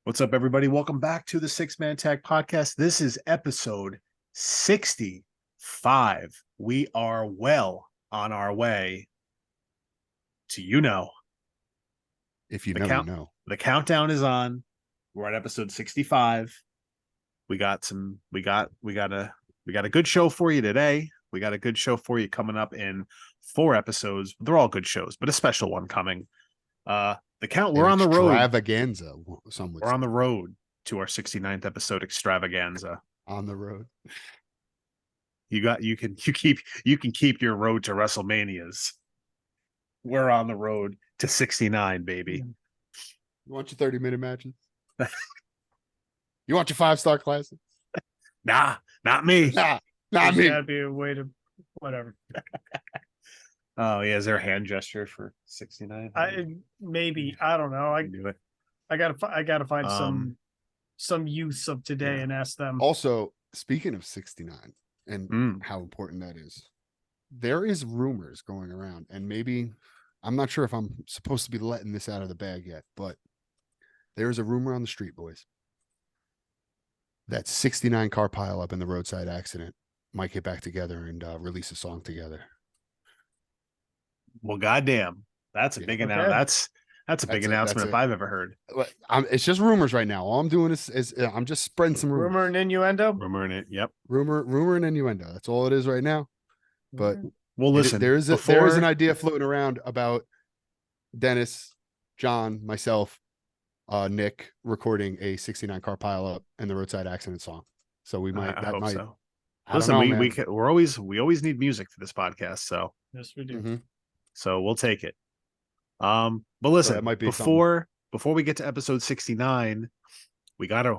What's up, everybody? Welcome back to the Six Man Tag Podcast. This is episode 65. We are well on our way to If you the know, count. you know. The countdown is on. We're at episode 65. We got a good show for you today. We got a good show for you coming up in 4 episodes. They're all good shows, but a special one coming. We're on the road. Extravaganza, some would We're say. on the road to our 69th episode extravaganza. On the road. You can keep your road to WrestleManias. We're on the road to 69, baby. You want your 30-minute matches? You want your 5-star classics? Nah, not me. Not me. That'd be a way to whatever. Oh yeah, is there a hand gesture for 69? Maybe I don't know. I gotta find some use of today and ask them. Also, speaking of 69 and how important that is, there is rumors going around, and maybe I'm not sure if I'm supposed to be letting this out of the bag yet, but there's a rumor on the street, boys, that 69 car pileup in the roadside accident might get back together and release a song together. Well, goddamn, that's a big announcement. That's a big announcement if I've ever heard. It's just rumors right now. All I'm doing is I'm just spreading some rumors. Rumor and innuendo. Rumor in it. Yep. Rumor and innuendo. That's all it is right now. But well, listen, there is an idea floating around about Dennis, John, myself, Nick recording a 69 car pileup and the roadside accident song. So we might. I hope so. Listen, we always need music for this podcast. So yes, we do. Mm-hmm. So we'll take it. But listen, so that might be before we get to episode 69, we gotta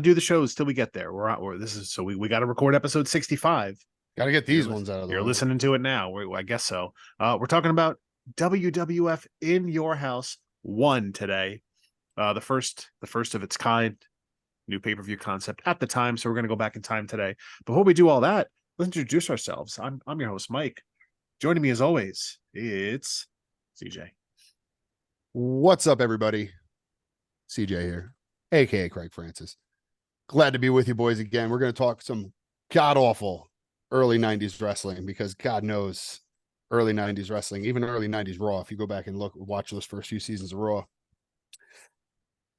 do the shows till we get there. We gotta record episode 65. Gotta get these ones out of the way. You're listening to it now. I guess so. We're talking about WWF In Your House 1 today. The first of its kind, new pay-per-view concept at the time. So we're gonna go back in time today. Before we do all that, let's introduce ourselves. I'm your host, Mike. Joining me as always, it's CJ. What's up, everybody? CJ here, aka Craig Francis. Glad to be with you boys again. We're going to talk some god-awful early 90s wrestling, because God knows early 90s wrestling, even early 90s Raw, if you go back and watch those first few seasons of Raw,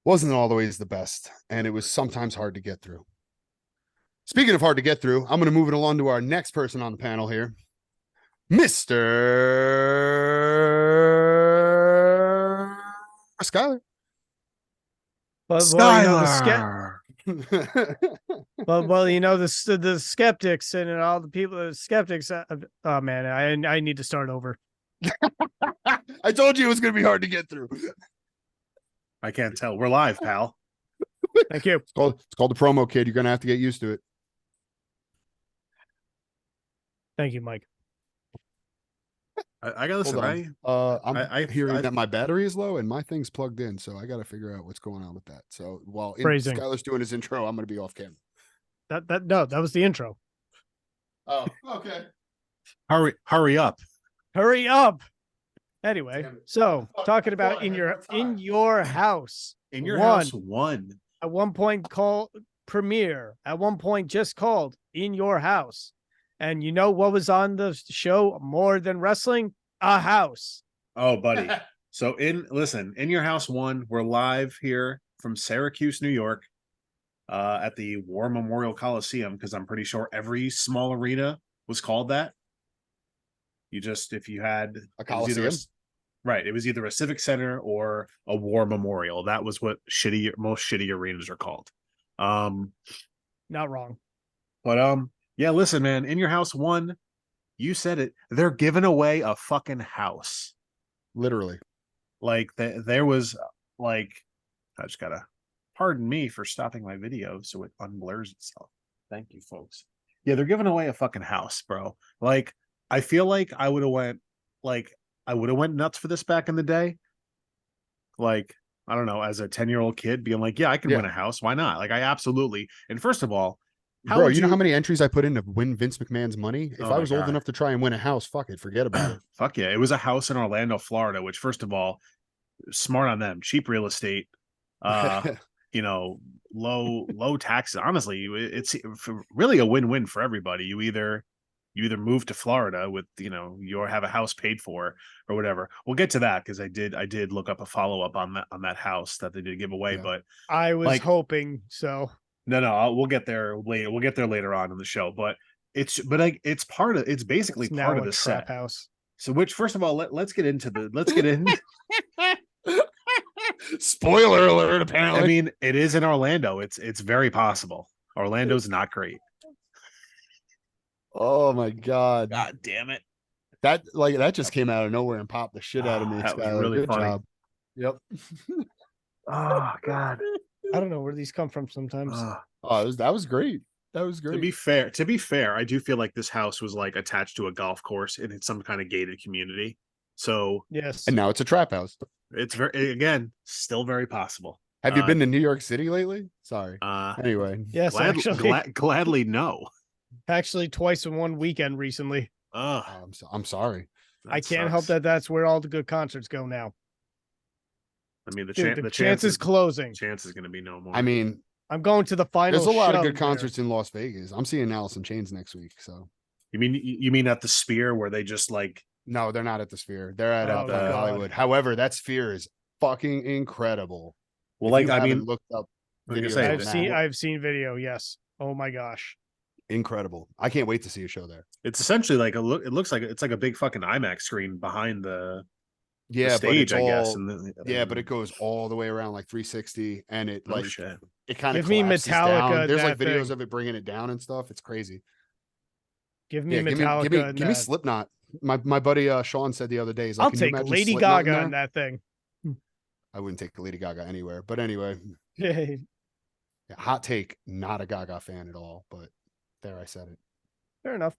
wasn't always the best, and it was sometimes hard to get through. Speaking of hard to get through, I'm going to move it along to our next person on the panel here, Mr. Skyler. Well, you know, the skeptics and all the people, the skeptics. Oh man, I need to start over. I told you it was going to be hard to get through. I can't tell. We're live, pal. Thank you. It's called the promo, kid. You're going to have to get used to it. Thank you, Mike. I gotta listen. I'm hearing that my battery is low and my thing's plugged in, so I got to figure out what's going on with that. So while Skyler's doing his intro, I'm going to be off camera. That was the intro. Oh, okay. Hurry up. Anyway, so talking about in your house. In Your House 1. At one point called premiere. At one point just called In Your House. And you know what was on the show more than wrestling? A house. Oh, buddy. So In Your House 1, we're live here from Syracuse, New York, at the War Memorial Coliseum, because I'm pretty sure every small arena was called that. If you had a Coliseum, it was either a civic center or a war memorial. That was what most shitty arenas are called. Not wrong. But yeah, listen, man, In Your House 1, you said it. They're giving away a fucking house. Literally. Like, there was, like, I just gotta, pardon me for stopping my video so it unblurs itself. Thank you, folks. Yeah, they're giving away a fucking house, bro. Like, I feel like I would have went nuts for this back in the day. Like, I don't know, as a 10-year-old kid being like, yeah, I can win a house. Why not? Like, I absolutely. And first of all, bro, you know how many entries I put in to win Vince McMahon's money? If I was old enough to try and win a house, fuck it, forget about it. Fuck yeah. It was a house in Orlando, Florida, which, first of all, smart on them. Cheap real estate. you know, low taxes. Honestly, it's really a win-win for everybody. You either move to Florida with, you have a house paid for or whatever. We'll get to that because I did look up a follow-up on that house that they did give away. Yeah. But I was like, hoping so. no, we'll get there later. We'll get there later on in the show. But it's basically It's part now of a the trap set. house. So which, first of all, let's get in. Spoiler alert, apparently. I mean, it is in Orlando. It's very possible. Orlando's not great. Oh my god. God damn it. That just came out of nowhere and popped the shit out of me. That was Skylar. really Good funny. job. Yep. Oh God. I don't know where these come from sometimes. Oh, that was great. That was great. To be fair, I do feel like this house was like attached to a golf course and it's some kind of gated community. So Yes. And now it's a trap house. it's still very possible. Have you been to New York City lately? Sorry. Uh, Anyway. Yes, actually. Gladly no. Actually, twice in one weekend recently. I'm sorry. I can't help that. That's where all the good concerts go now. I mean, the chance is closing. Chance is going to be no more. I mean, I'm going to the final. there's a lot of good show concerts in Las Vegas. I'm seeing Alice in Chains next week. So you mean at the Sphere where they just like? no, they're not at the Sphere. They're at Oh, God. Hollywood. However, that Sphere is fucking incredible. Well, If like you I haven't mean, looked up like I videos say, of I've that, seen. I've seen video. Yes. Oh my gosh. incredible. I can't wait to see a show there. it's essentially like it looks like it's like a big fucking IMAX screen behind the Yeah, stage, but I guess. but it goes all the way around like 360, and it no like shit. it kind of Give me collapses Metallica down. in There's like that videos thing. of it bringing it down and stuff. It's crazy. Give me Yeah, Metallica. give me Slipknot. My buddy Sean said the other day, he's like, I'll "Can you take imagine Lady Slipknot in Gaga there?" in that thing. I wouldn't take Lady Gaga anywhere. But anyway, Fair yeah, hot take, not a Gaga fan at all. But there, I said it. enough.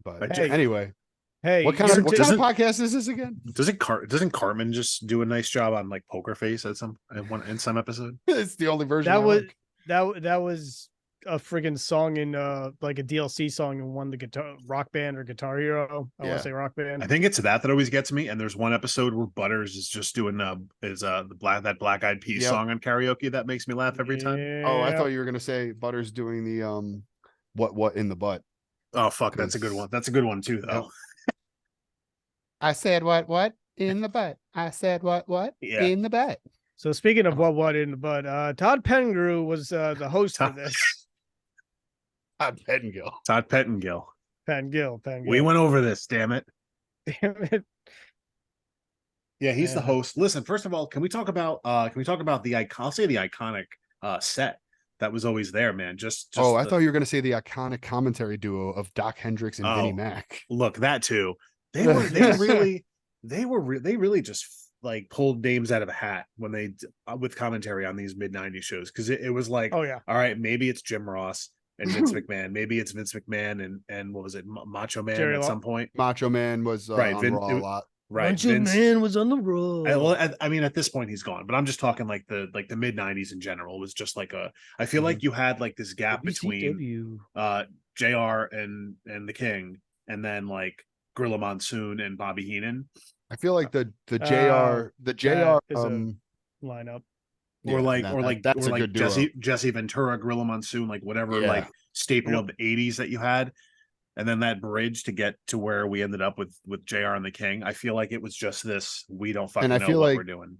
But Hey. anyway, Hey, what kind of doesn't- podcast is this again? Doesn't Cartman just do a nice job on like Poker Face in some episode? It's the only version. that I was like. that was a friggin' song in like a DLC song in one of the guitar Rock Band or Guitar Hero. I want Yeah. to say Rock Band. I think it's that always gets me. And there's one episode where Butters is just doing the Black Eyed Peas Yep. song on karaoke that makes me laugh every time. Oh, I Yeah. thought you were gonna say Butters doing the what in the butt. Oh fuck, that's a good one. That's a good one too, though. I said what in the butt. I said what Yeah. in the butt. So speaking of what in the butt, Todd Pengrew was the host for this. Todd Pettengill. Todd Pettengill. Pengill. We went over this, damn it. Damn it. Yeah, he's the Yeah. host. Listen, first of all, can we talk about the I'll say the iconic set that was always there, man. Just I thought you were gonna say the iconic commentary duo of Doc Hendricks and Vinnie Oh. Mac. look, that too. They really just like pulled names out of a hat when they with commentary on these mid-90s shows, because it was like, Oh yeah. all right, maybe it's Jim Ross and Vince McMahon, maybe it's Vince McMahon and what was it, Macho Man Jerry at Law- some point, Macho Man was Right, on Vin- Raw a lot. right? Macho Vince, Man was on the road. I mean, at this point he's gone, but I'm just talking like the mid-90s in general was just like I feel Mhm. like you had like this gap between WCW. JR and the King, and then like Gorilla Monsoon and Bobby Heenan. I feel like the JR that is a- lineup. Or that's a good duo. Jesse Ventura, Gorilla Monsoon, like whatever Yeah. like staple Yep. of the 80s that you had, and then that bridge to get to where we ended up with JR and the King. I feel like it was just this. We don't fucking I know feel what like- we're doing.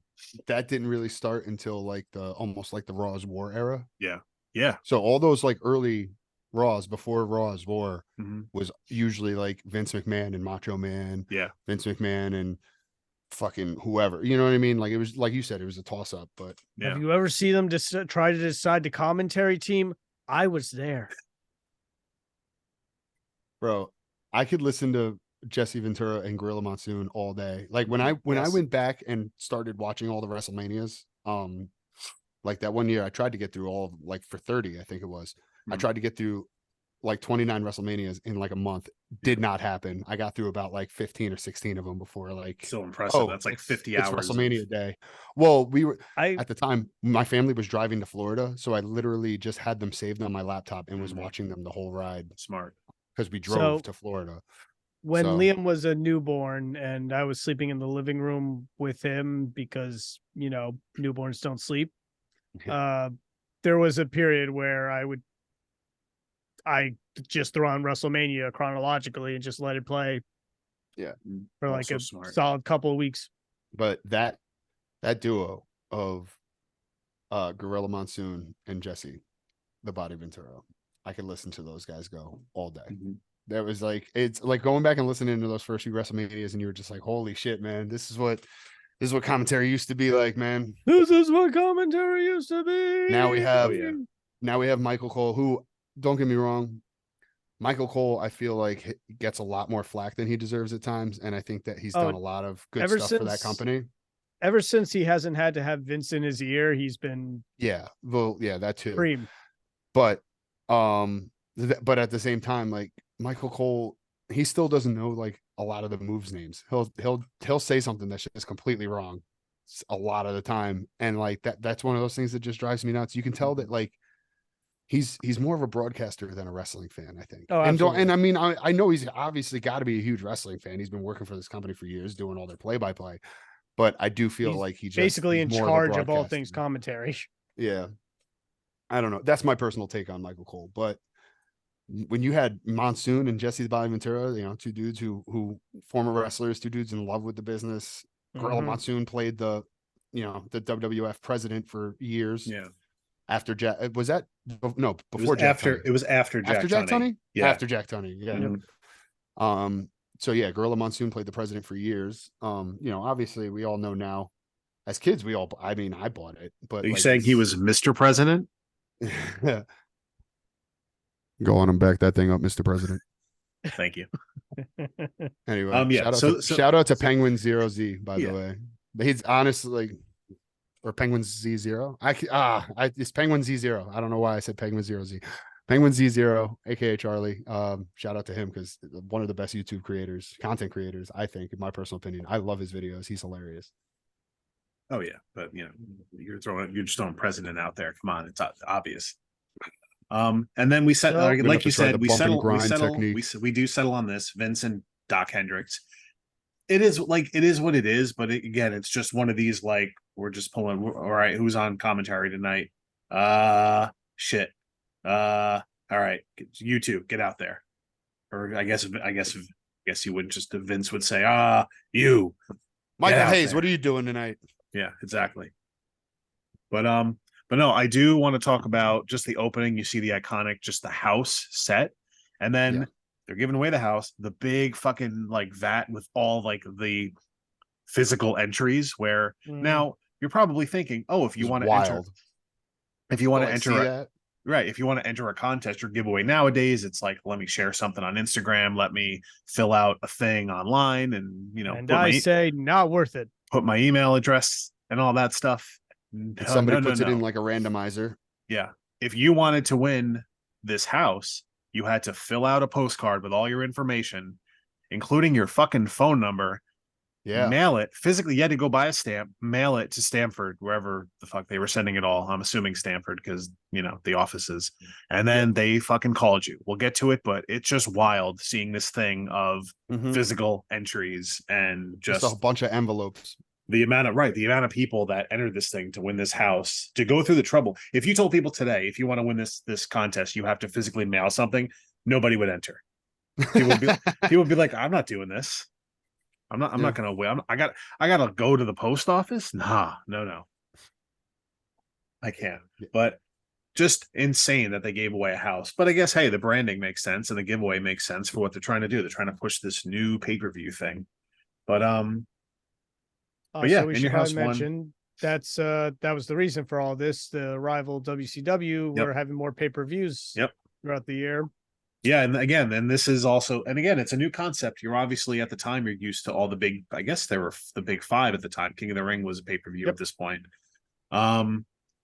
That didn't really start until like almost like the Raw's War era. Yeah. So all those like early Raws before Raw's War Mhm. was usually like Vince McMahon and Macho Man. Yeah. Vince McMahon and fucking whoever. You know what I mean? Like it was like you said, it was a toss up, but Yeah. Have you ever seen them just try to decide the commentary team? I was there. bro, I could listen to Jesse Ventura and Gorilla Monsoon all day. Like when I Yes. went back and started watching all the WrestleManias, like that one year I tried to get through all of, like for 30, I think it was. I Mhm. tried to get through like 29 WrestleManias in like a month. Did not happen. I got through about like 15 or 16 of them before like So impressive. oh, That's like 50 it's hours. WrestleMania day. Well, we were I at the time, my family was driving to Florida, so I literally just had them saved on my laptop and was Mhm. watching them the whole ride Smart. because we drove So- to Florida. when So- Liam was a newborn and I was sleeping in the living room with him because, newborns don't sleep. There was a period where I just throw on WrestleMania chronologically and just let it play. Yeah. For like Also a smart. solid couple of weeks. But that duo of Gorilla Monsoon and Jesse, the Body Ventura, I could listen to those guys go all day. Mhm. That was like, it's like going back and listening to those first few WrestleManias, and you were just like, holy shit, man, this is what commentary used to be like, man. This is what commentary used to be. Now we have yeah. Michael Cole, who, don't get me wrong, Michael Cole, I feel like gets a lot more flack than he deserves at times, and I think that he's done a lot of good ever stuff for that since- company. Ever since he hasn't had to have Vince in his ear, he's been that too. cream. But but at the same time, like Michael Cole, he still doesn't know like a lot of the moves names. He'll say something that's just completely wrong a lot of the time, and like that's one of those things that just drives me nuts. You can tell that like he's more of a broadcaster than a wrestling fan, I think. Oh, absolutely. And I mean, I know he's obviously got to be a huge wrestling fan. He's been working for this company for years, doing all their play-by-play. But I do feel He's like he's basically in more charge of all broadcaster. things commentary. Yeah. I don't know. That's my personal take on Michael Cole. But when you had Monsoon and Jesse the Body Ventura, two dudes who former wrestlers, two dudes in love with the business. Gorilla Mhm. Monsoon played the WWF president for years. Yeah. After Jack, was that no It before was Jack after Tunney. it was after Jack After Jack Tunney? Yeah. After Jack Tunney. Yeah. Mhm. So yeah, Gorilla Monsoon played the president for years. Obviously we all know now as kids, I bought it, but Are you like, saying he was Mr. President? Go on and back that thing up, Mr. President. Thank you. Anyway, Yeah, shout out to Penguin Zero Z, by Yeah. the way. He's honestly like, or Penguin Z0. It's Penguin Z0. I don't know why I said Penguin Zero Z. Penguin Z0, aka Charlie. Shout out to him because one of the best YouTube content creators, I think, in my personal opinion. I love his videos. He's hilarious. Oh yeah, but you're just throwing president out there. Come on, it's obvious. And then we set, So- like We're gonna you have to try said, the we bump and settle, grind technique. we do settle on this. Vince and Doc Hendricks. It is what it is, but again, it's just one of these like we're just pulling. All right, who's on commentary tonight? Shit. All right, you two, get out there. Or I guess you wouldn't just Vince would say, you. Michael out Hayes, there. what are you doing tonight? Yeah, exactly. But no, I do want to talk about just the opening. You see the iconic, just the house set, and then Yeah. they're giving away the house, the big fucking like vat with all like the physical entries. Where now you're probably thinking, oh, if you It's want to enter, wild. if you want to Like, enter, see that? right, if you want to enter a contest or giveaway nowadays, it's like let me share something on Instagram, let me fill out a thing online, and and I say not worth it. put my email address and all that stuff. If somebody puts it in like a randomizer. Yeah. If you wanted to win this house, you had to fill out a postcard with all your information, including your fucking phone number. Yeah. Mail it physically. You had to go buy a stamp, mail it to Stanford, wherever the fuck they were sending it all. I'm assuming Stanford because, the offices. And then they fucking called you. We'll get to it, but it's just wild seeing this thing of Mhm. physical entries and Just a bunch of envelopes. the amount of people that entered this thing to win this house, to go through the trouble. If you told people today, if you want to win this contest, you have to physically mail something, nobody would enter. People would be like, I'm not doing this. I'm not gonna win. I gotta go to the post office. No. I can't. But just insane that they gave away a house. But I guess, hey, the branding makes sense and the giveaway makes sense for what they're trying to do. They're trying to push this new pay-per-view thing. But yeah, So we In should Your House probably mention that's that was the reason for all this. The rival WCW Yep. were having more pay-per-views Yep. throughout the year. yeah, and again, this is also, and again, it's a new concept. You're obviously at the time you're used to all the big, I guess there were the big five at the time. King of the Ring was a pay-per-view Yep. at this point.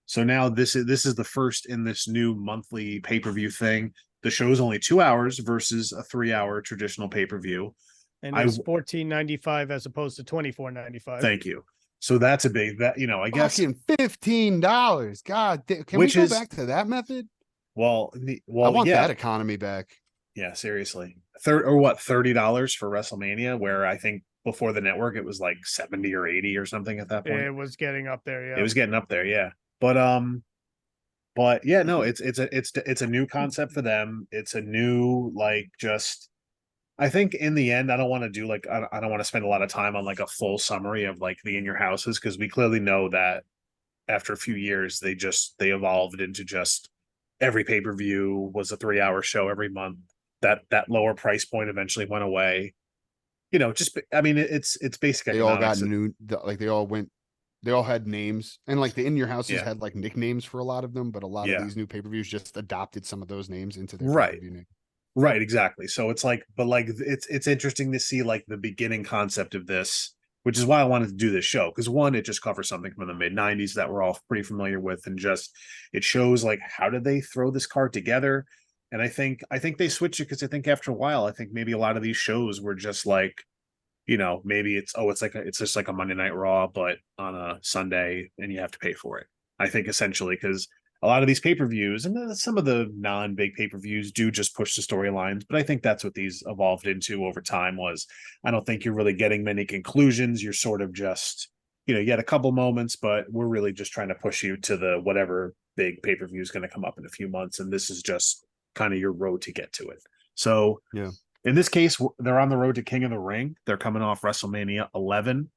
So now this is the first in this new monthly pay-per-view thing. The show's only 2 hours versus a 3-hour traditional pay-per-view. And it's $14.95 as opposed to $24.95. Thank you. So that's a big I guess Fucking $15. God damn. Can Which we go is- back to that method? well I want yeah. that economy back. Yeah, seriously. $30 for WrestleMania, where I think before the network it was like 70 or 80 or something at that point. It was getting up there. It Yeah. was getting up there, yeah. But yeah, no, it's a new concept for them. It's a new like just. I think in the end, I don't want to do like I don't want to spend a lot of time on like a full summary of like the In Your Houses, because we clearly know that after a few years they evolved into just every pay-per-view was a 3-hour show every month. That lower price point eventually went away. You know, just I mean it's basic They all got economics. new, like they all had names, and like the In Your Houses Yeah. had like nicknames for a lot of them, but a lot of Yeah. these new pay-per-views just adopted some of those names into their Right. pay-per-view name. Right, exactly. So it's like, but like it's interesting to see like the beginning concept of this, which is why I wanted to do this show. Because one, it just covers something from the mid 90s that we're all pretty familiar with, and just it shows like how did they throw this card together. And I think they switched it because I think after a while, I think maybe a lot of these shows were just like, maybe it's just like a Monday Night Raw, but on a Sunday, and you have to pay for it. I think essentially because a lot of these pay-per-views and some of the non-big pay-per-views do just push the storylines, but I think that's what these evolved into over time. Was I don't think you're really getting many conclusions. You're sort of just, you had a couple moments, but we're really just trying to push you to the whatever big pay-per-view is going to come up in a few months, and this is just kind of your road to get to it. So Yeah. in this case, they're on the road to King of the Ring. They're coming off WrestleMania 11.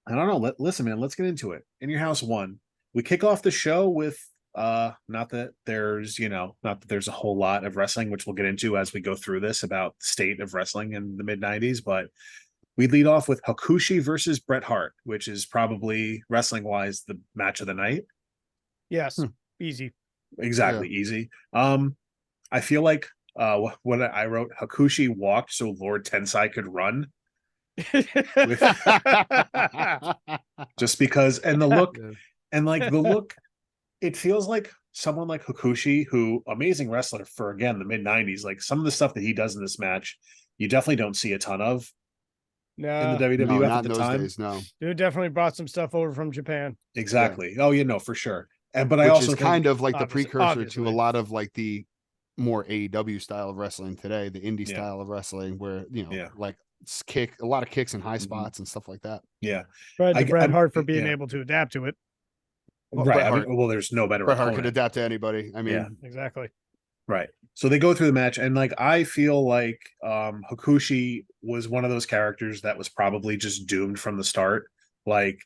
I don't know. Listen, man, let's get into it. In Your House 1. We kick off the show with not that there's a whole lot of wrestling, which we'll get into as we go through this about the state of wrestling in the mid 90s, but we lead off with Hakushi versus Bret Hart, which is probably wrestling wise the match of the night. Yes. Easy. Exactly, easy. I feel like when I wrote Hakushi walked so Lord Tensai could run. Just because, and the look, it feels like someone like Hakushi, who amazing wrestler for again the mid 90s, like some of the stuff that he does in this match, you definitely don't see a ton of in the WWF no, at not the in those time. days, no. Dude definitely brought some stuff over from Japan. Exactly. Yeah. Oh, for sure. But which I also is kind of like the obviously- precursor to obviously. a lot of like the more AEW style of wrestling today, the indie Yeah. style of wrestling, where Yeah. like a lot of kicks and high Mhm. spots and stuff like that. Yeah. Bret Hart for being yeah. able to adapt to it. Well, Right. Bret I Hart- mean, well, there's no better Bret Hart could opponent. adapt to anybody. I mean, Yeah. Exactly. Right. So they go through the match, and like I feel like Hakushi was one of those characters that was probably just doomed from the start. Like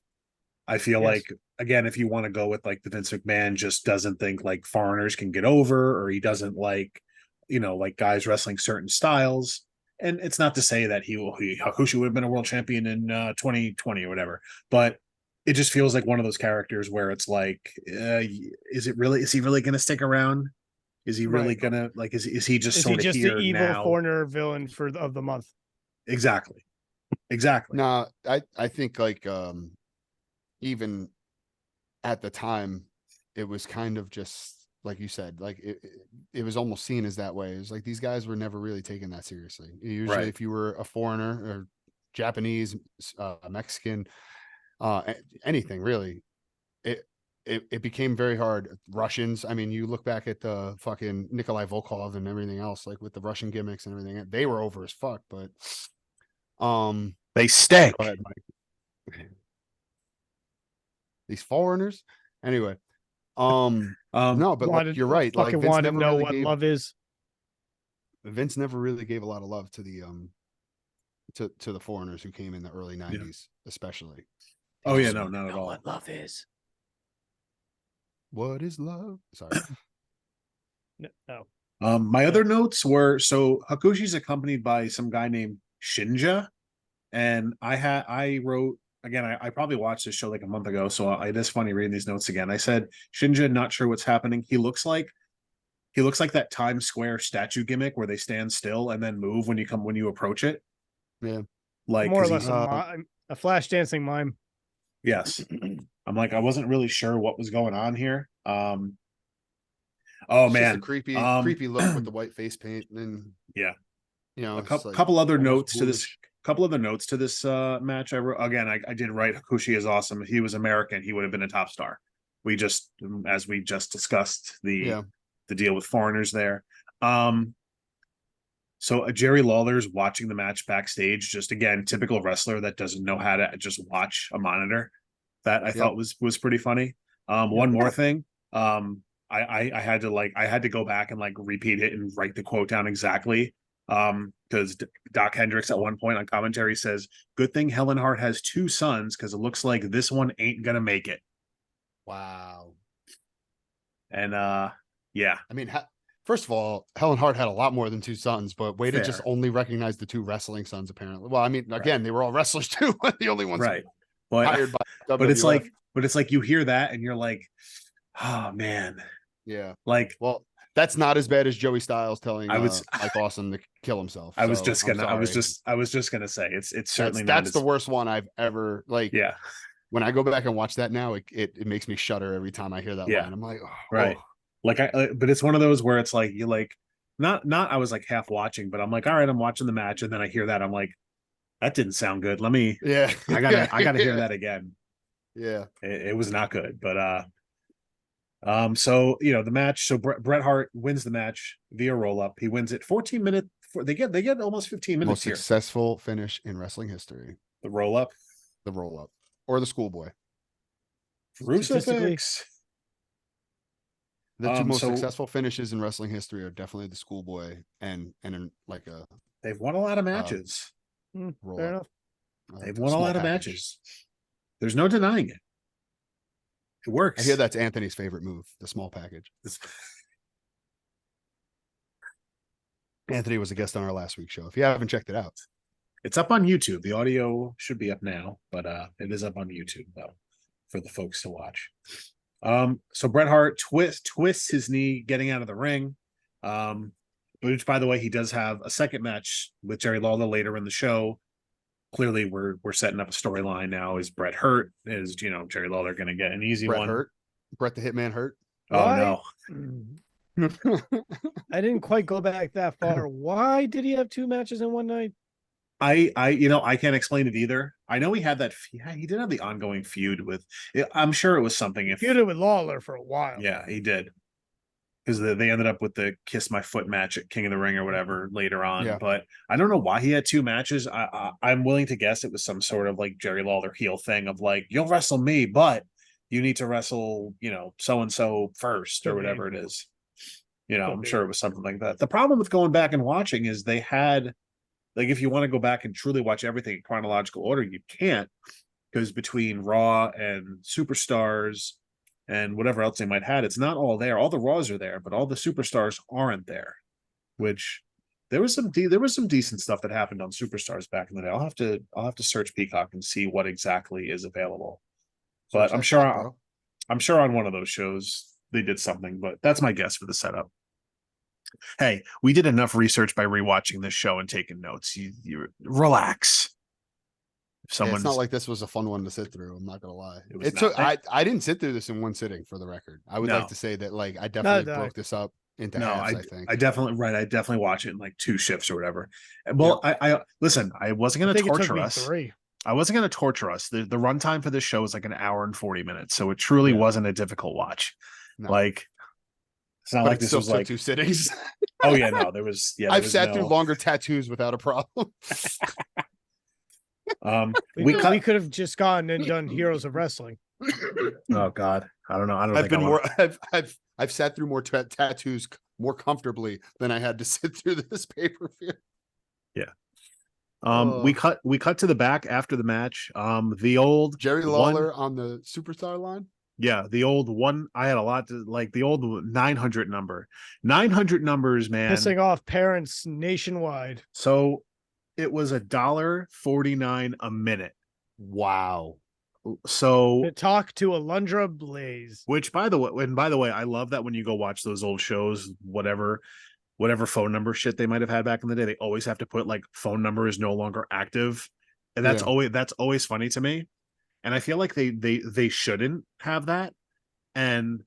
I feel Yes. like again, if you want to go with like the Vince McMahon just doesn't think like foreigners can get over, or he doesn't like, like guys wrestling certain styles. And it's not to say that Hakushi would have been a world champion in 2020 or whatever, but it just feels like one of those characters where it's like, is he really going to stick around? Is he really Right. gonna like? Is he just Is sort he of just here the evil now? foreigner villain of the month? Exactly. no, I think like even at the time, it was kind of just like you said, like it was almost seen as that way. It was like these guys were never really taken that seriously. Usually, Right. if you were a foreigner or Japanese, Mexican, anything really, it became very hard. Russians, I mean, you look back at the fucking Nikolai Volkov and everything else, like with the Russian gimmicks and everything, they were over as fuck. But They stink. go ahead, Mike. These foreigners, anyway. No, but like, you're right. Like Fucking Vince want to never know really what gave love is. Vince never really gave a lot of love to the to the foreigners who came in the early 90s, especially. Oh yeah, no, not at all. What love is? What is love? Sorry. No. My other notes were so Hakushi's accompanied by some guy named Shinja, and I wrote again. I probably watched this show like a month ago, so it is funny reading these notes again. I said Shinja, not sure what's happening. He looks like that Times Square statue gimmick where they stand still and then move when you approach it. Yeah, like More or 'cause less a flash dancing mime. yes. I'm like I wasn't really sure what was going on here. Oh it's man, just a creepy look with the white face paint, and yeah. you know, A it's like couple other almost notes to this. ghoulish. Couple other notes to this match. I wrote again. I did write Hakushi is awesome. If he was American, he would have been a top star. As we just discussed the deal with foreigners there. So Jerry Lawler's watching the match backstage, just again, typical wrestler that doesn't know how to just watch a monitor. That I thought was pretty funny. One more thing. I had to go back and like repeat it and write the quote down exactly. Because Doc Hendricks at one point on commentary says, "Good thing Helen Hart has two sons because it looks like this one ain't gonna make it." Wow. And yeah. I mean, first of all, Helen Hart had a lot more than two sons, but way to just Fair. only recognize the two wrestling sons, apparently. Well, I mean, again, they were all wrestlers too. The only ones Right. hired by WWF. But it's like you hear that and you're like, oh man. Yeah. Like, well, that's not as bad as Joey Styles telling Mike Awesome to kill himself. I was just gonna say it's certainly that's the worst one I've ever like. Yeah. When I go back and watch that now, it makes me shudder every time I hear that line. I'm like, oh, right. Oh. Like but it's one of those where it's like you like not I was like half watching, but I'm like, all right, I'm watching the match, and then I hear that I'm like, that didn't sound good. Let me I gotta hear that again. Yeah, it was not good, but so the match. So Bret Hart wins the match via roll up. He wins it 14 minutes. They get almost 15 minutes. Most successful finish in wrestling history. The roll up, or the schoolboy. Crucifix. The two most successful finishes in wrestling history are definitely the schoolboy and like a. They've won a lot of matches. Fair enough. They've won a lot of matches. There's no denying it. It works. I hear that's Anthony's favorite move, the small package. Anthony was a guest on our last week's show. If you haven't checked it out, it's up on YouTube. The audio should be up now, but it is up on YouTube though for the folks to watch. So Bret Hart twists his knee getting out of the ring. Which, by the way, he does have a second match with Jerry Lawler later in the show. Clearly, we're setting up a storyline now. Is Bret hurt? Is Jerry Lawler going to get an easy one? Hurt? Bret the Hitman hurt? Oh no! I didn't quite go back that far. Why did he have two matches in one night? I can't explain it either. I know he had that. Yeah, he did have the ongoing feud with. I'm sure it was something. If feuded with Lawler for a while. Yeah, he did. Because they ended up with the kiss my foot match at King of the Ring or whatever later on. Yeah. But I don't know why he had two matches. I'm willing to guess it was some sort of like Jerry Lawler heel thing of like, you'll wrestle me, but you need to wrestle, so and so first or whatever it is. I'm sure it was something like that. The problem with going back and watching is they had. Like, if you want to go back and truly watch everything in chronological order, you can't, because between Raw and Superstars and whatever else they might have, it's not all there. All the Raws are there, but all the Superstars aren't there. Which there was some decent stuff that happened on Superstars back in the day. I'll have to search Peacock and see what exactly is available. But I'm sure on one of those shows they did something. But that's my guess for the setup. Hey, we did enough research by rewatching this show and taking notes. You relax. It's not like this was a fun one to sit through. I'm not gonna lie. I didn't sit through this in one sitting, for the record. I would like to say that I definitely broke this up into halves. I think I definitely watch it in like two shifts or whatever. Well, I listen. I wasn't gonna torture us. I wasn't gonna torture us. The runtime for this show is like an hour and 40 minutes, so it truly wasn't a difficult watch. No. It's not like this was like 2 sittings. Oh yeah, no, there was. Yeah, I've sat through longer tattoos without a problem. We could have just gone and done Heroes of Wrestling. Oh God, I don't know. I've sat through more tattoos more comfortably than I had to sit through this pay-per-view. Yeah. We cut to the back after the match. The old Jerry Lawler on the superstar line. Yeah, the old one. I had a lot to like the old 900 number. 900 numbers, man. Pissing off parents nationwide. So it was $1.49 a minute. Wow. So to talk to Alundra Blaze. Which by the way, I love that when you go watch those old shows, whatever phone number shit they might have had back in the day, they always have to put like phone number is no longer active. And that's always funny to me. And I feel like they shouldn't have that, and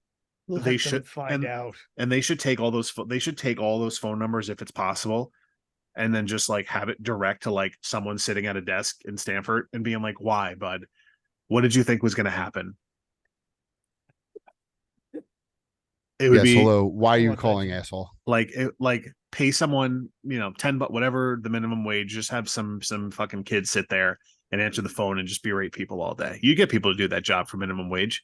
they should find out. And they should take all those phone numbers if it's possible, and then just like have it direct to like someone sitting at a desk in Stanford and being like, "Why, bud? What did you think was going to happen?" it would Yes, be hello. Why are you want that calling too. asshole? like pay someone, you know, 10 but whatever the minimum wage, just have some fucking kids sit there and answer the phone and just berate people all day. You get people to do that job for minimum wage.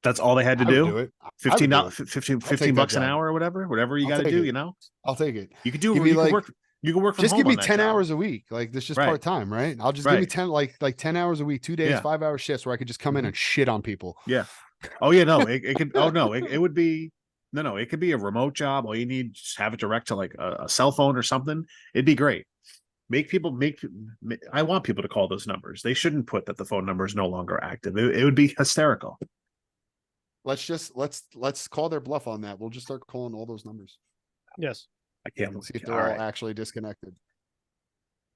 That's all they had to I would do. do it. I would $15, do it. 15, I'll take that $15 an job. hour or whatever you I'll got to take do, it. you know? I'll take it. You could do Give me you like, could work from just home give me on that 10 job. hours a week. Like this just Right. part time, right? I'll just give me Right. 10 like 10 hours a week, 2 days, Yeah. 5-hour shifts where I could just come in and shit on people. Yeah. Oh yeah, no, it could. Oh no, it would be no. It could be a remote job. All you need just have it direct to like a cell phone or something. It'd be great. Make people make. I want people to call those numbers. They shouldn't put that the phone number is no longer active. It would be hysterical. Let's call their bluff on that. We'll just start calling all those numbers. Yes. I can't See if all they're all right. actually disconnected.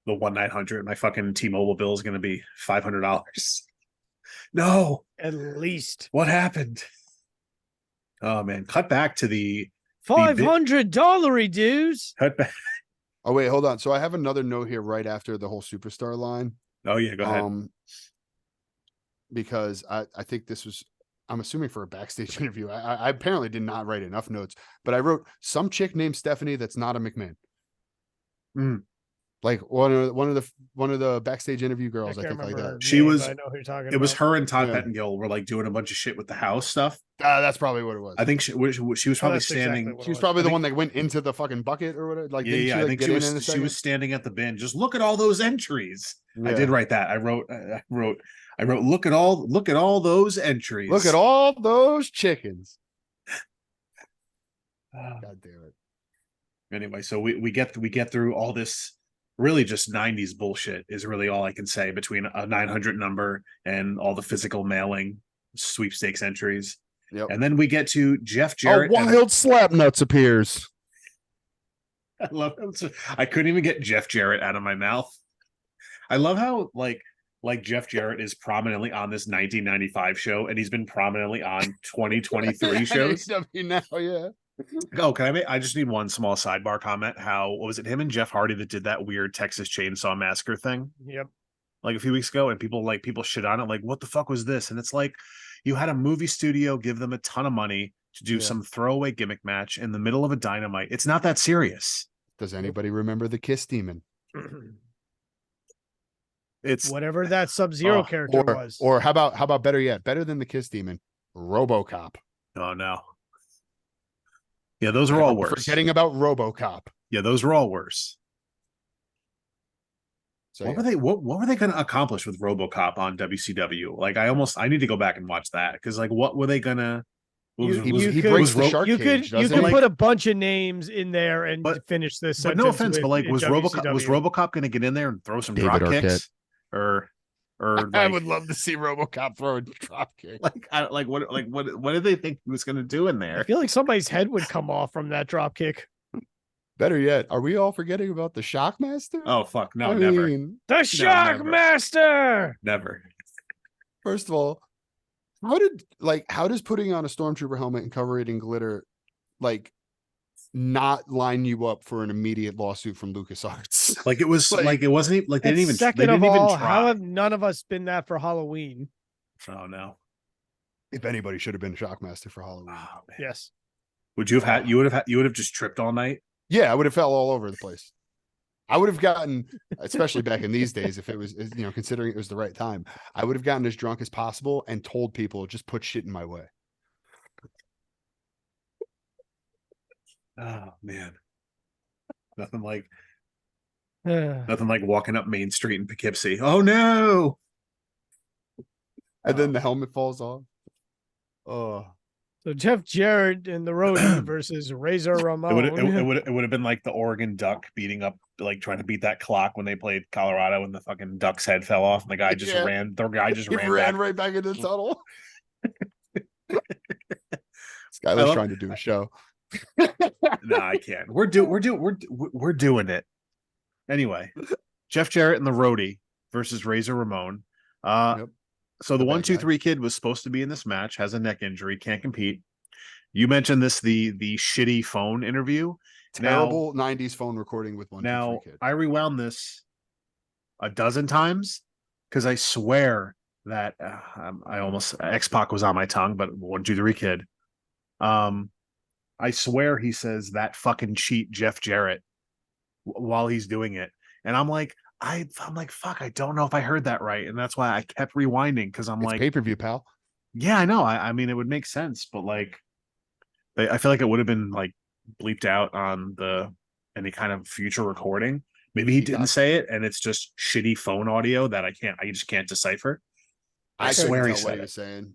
The 1-900. My fucking T-Mobile bill is going to be $500. No, At least what happened? Oh man, cut back to the $500 dues. cut back. Oh wait, hold on. So I have another note here right after the whole superstar line. Oh yeah, go ahead. Because I think this was, I'm assuming for a backstage interview. I apparently did not write enough notes, but I wrote some chick named Stephanie that's not a McMahon. Like one of the backstage interview girls, I think like that. She was. I know who you're talking It was about. her and Todd Yeah. Pettengill were like doing a bunch of shit with the house stuff. That's probably what it was. I think she was probably that's exactly standing. what She was it probably I the think- one that went into the fucking bucket or whatever. Like, Yeah, didn't yeah. she, I like, think get she in was. a She second? was standing at the bin. Just look at all those entries. I Yeah. did write that. I wrote. Look at all those entries. Look at all those chickens. God damn it. Anyway, so we get through all this. Really, just 90s bullshit is really all I can say between a 900 number and all the physical mailing sweepstakes entries. Yep. And then we get to Jeff Jarrett. A wild slap nuts appears. I love him. I couldn't even get Jeff Jarrett out of my mouth. I love how like Jeff Jarrett is prominently on this 1995 show, and he's been prominently on 2023 shows. AEW now, yeah. Oh, I just need one small sidebar comment. How was it him and Jeff Hardy that did that weird Texas Chainsaw Massacre thing? Yep. Like a few weeks ago, and people shit on it. Like, what the fuck was this? And it's like, you had a movie studio give them a ton of money to do some throwaway gimmick match in the middle of a Dynamite. It's not that serious. Does anybody remember the Kiss Demon? It's whatever that Sub-Zero character was. Or how about better yet, better than the Kiss Demon, RoboCop. Oh no. Yeah, those are all worse. Forgetting about RoboCop. Yeah, those were all worse. So what were they going to accomplish with RoboCop on WCW? Like, I need to go back and watch that because like, what were they gonna? He breaks the shark cage. You could put a bunch of names in there and finish this. But no offense, but like, was RoboCop going to get in there and throw some drop kicks or? Like, I would love to see RoboCop throw a drop kick. What did they think he was going to do in there? I feel like somebody's head would come off from that drop kick. Better yet, are we all forgetting about the Shockmaster? Oh fuck, no, I never. mean, the Shockmaster. Never. First of all, how does putting on a stormtrooper helmet and cover it in glitter, like, not line you up for an immediate lawsuit from LucasArts? Like it was like it wasn't even like they didn't even try. How have none of us been that for Halloween? Oh no. If anybody should have been Shockmaster for Halloween. Oh, yes. Would you have had you would have just tripped all night? Yeah, I would have fell all over the place. I would have gotten, especially back in these days, if it was, considering it was the right time, I would have gotten as drunk as possible and told people just put shit in my way. Oh man. Nothing like walking up Main Street in Poughkeepsie. Oh no. And then the helmet falls off. Oh. So Jeff Jarrett and the Roadie versus Razor Ramon. It would have been like the Oregon Duck beating up, like trying to beat that clock when they played Colorado and the fucking duck's head fell off and the guy just ran. The guy just ran right back into the tunnel. Skylar's trying to do a show. No, I can't. We're doing it. Anyway, Jeff Jarrett and the Roadie versus Razor Ramon. Yep. So the 1-2-3 kid was supposed to be in this match, has a neck injury, can't compete. You mentioned this, the shitty phone interview. Terrible 90s phone recording with 1-2-3 kid. I rewound this a dozen times because I swear that I almost X-Pac was on my tongue, but 1-2-3 kid. I swear he says that fucking cheat Jeff Jarrett while he's doing it. And I'm like, I'm like, fuck, I don't know if I heard that right. And that's why I kept rewinding because I'm It's like, pay-per-view, pal. yeah, I know. I mean, it would make sense, but like, I feel like it would have been like bleeped out on the any kind of future recording. Maybe he didn't say it, and it's just shitty phone audio that I just can't decipher. I I couldn't swear he tell what said he it. was saying.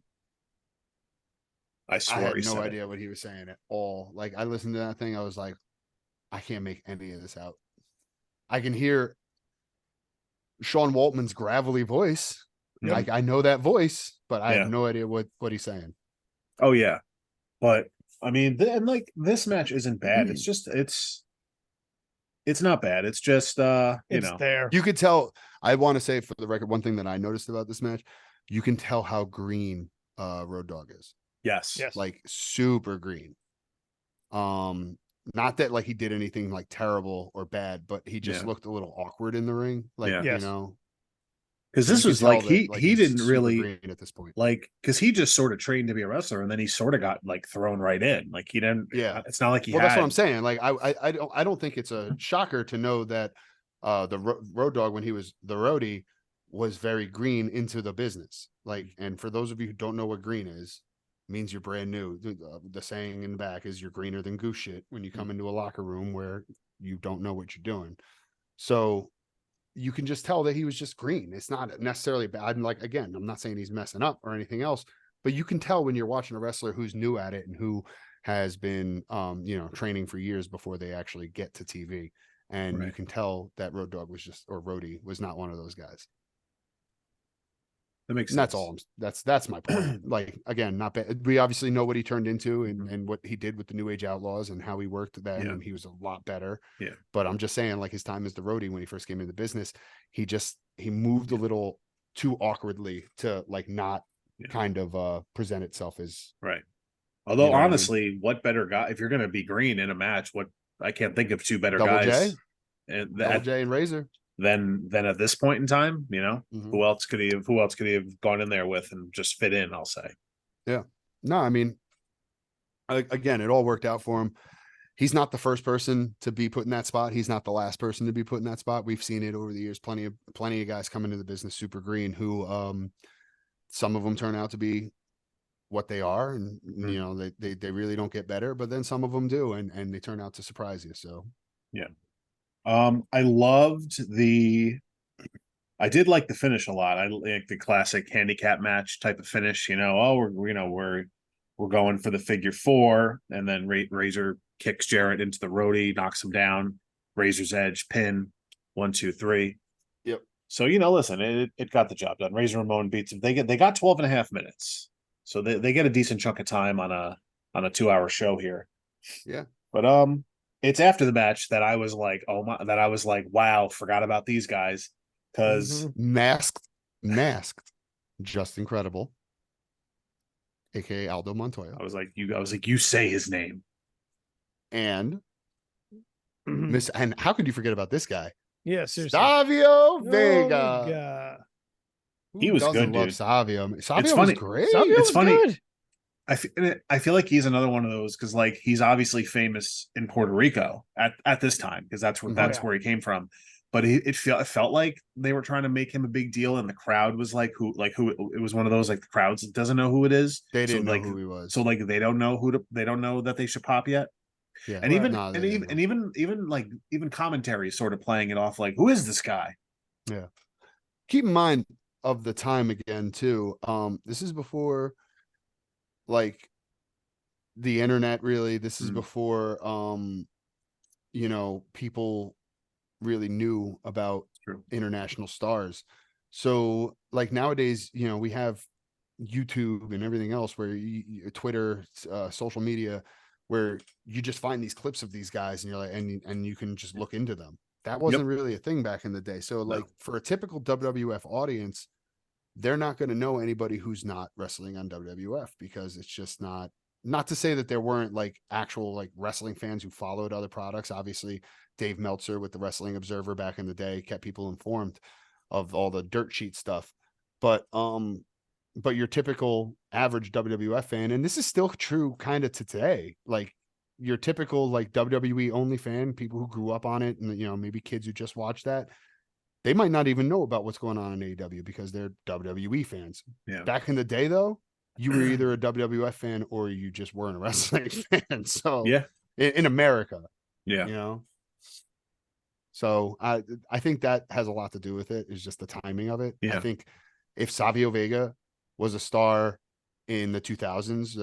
I I swear had he no said it. idea what he was saying at all. Like I listened to that thing, I was like, I can't make any of this out. I can hear Sean Waltman's gravelly voice. Yep. I know that voice, but I have Yeah. no idea what he's saying. Oh yeah, but I mean, and like this match isn't bad. It's just it's not bad. It's just It's there. You could tell. I want to say for the record, one thing that I noticed about this match, you can tell how green Road Dogg is. yes, Yes. Like super green. Not that like he did anything like terrible or bad, but he just Yeah. looked a little awkward in the ring. Like, Yeah. Yes. because so this you was can tell like that, like, he he's didn't super really green at this point. like because he just sort of trained to be a wrestler and then he sort of got like thrown right in. Like he didn't. Yeah. It's not like he Well, had. that's what I'm saying. Like, I don't think it's a shocker to know that the Road Dogg, when he was the roadie, was very green into the business. Like, and for those of you who don't know what green is, means you're brand new. The saying in the back is you're greener than goose shit when you come into a locker room where you don't know what you're doing. So you can just tell that he was just green. It's not necessarily bad. And like, again, I'm not saying he's messing up or anything else, but you can tell when you're watching a wrestler who's new at it and who has been, training for years before they actually get to TV. And you Right. can tell that Road Dogg was just, or Roadie was not one of those guys. That makes And sense. that's all. That's my point. Like, again, not bad. We obviously know what he turned into and what he did with the New Age Outlaws and how he worked then, Yeah. and he was a lot better. Yeah. But I'm just saying, like, his time as the roadie when he first came into the business, he moved a little too awkwardly to like not kind of present itself as Right. Although You know what I mean? honestly, what better guy if you're going to be green in a match? What I can't think of two better Double guys J, and Double J and Razor. then at this point in time, Mhm. who else could he have gone in there with and just fit in? I'll say. Yeah. No, I mean, again, it all worked out for him. He's not the first person to be put in that spot. He's not the last person to be put in that spot. We've seen it over the years. Plenty of guys come into the business super green who some of them turn out to be what they are, and they really don't get better, but then some of them do, and they turn out to surprise you. So yeah. I did like the finish a lot. I like the classic handicap match type of finish. We're going for the figure four, and then Razor kicks Jarrett into the roadie, knocks him down. Razor's edge pin, 1, 2, 3. Yep. So listen, it got the job done. Razor Ramon beats him. They got 12 and a half minutes, so they get a decent chunk of time on a 2-hour show here. Yeah. But it's after the match that I was like, wow, forgot about these guys. Because masked, just incredible, aka Aldo Montoya. I was like, you say his name. And and how could you forget about this guy? Yeah, seriously. Savio Vega. He was good, love dude. Savio. Savio It's funny. was great. Savio It's was funny. good. I feel like he's another one of those because like he's obviously famous in Puerto Rico at this time because that's where he came from. But it felt like they were trying to make him a big deal, and the crowd was like who it was one of those like the crowd doesn't know who it is. They didn't know like, who he was. So like they don't know that they should pop yet. Yeah, and even commentary sort of playing it off like who is this guy? Yeah. Keep in mind of the time again too. This is before like the internet really. This is before people really knew about international stars. So like nowadays, we have YouTube and everything else where Twitter, social media, where you just find these clips of these guys and you're like, and you can just look into them. That wasn't really a thing back in the day. So like for a typical WWF audience, they're not going to know anybody who's not wrestling on WWF because it's just not to say that there weren't like actual like wrestling fans who followed other products. Obviously Dave Meltzer with the Wrestling Observer back in the day kept people informed of all the dirt sheet stuff. But your typical average WWF fan, and this is still true kind of to today, like your typical like WWE only fan, people who grew up on it, and maybe kids who just watch that, they might not even know about what's going on in AEW because they're WWE fans. Yeah. Back in the day, though, you were either a WWF fan or you just weren't a wrestling fan. So Yeah. in America, Yeah. So I think that has a lot to do with it. Is just the timing of it. Yeah. I think if Savio Vega was a star in the 2000s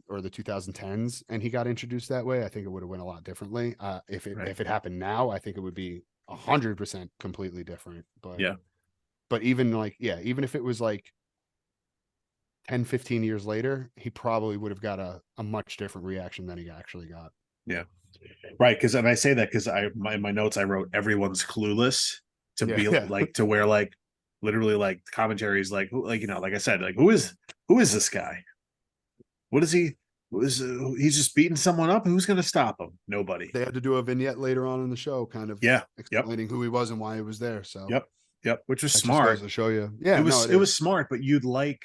or the 2010s and he got introduced that way, I think it would have went a lot differently. If it happened now, I think it would be 100% completely different. But but even even if it was like 10, 15 years later, he probably would have got a much different reaction than he actually got. Yeah. Right. Because, and I say that because in my notes I wrote everyone's clueless to be like, to where like literally like commentaries like like I said, like who is this guy? What is he? He's just beating someone up? Who's going to stop him? Nobody. They had to do a vignette later on in the show, kind of explaining who he was and why he was there. So yep, which was that smart. just goes to show you. Yeah, it was smart, but you'd like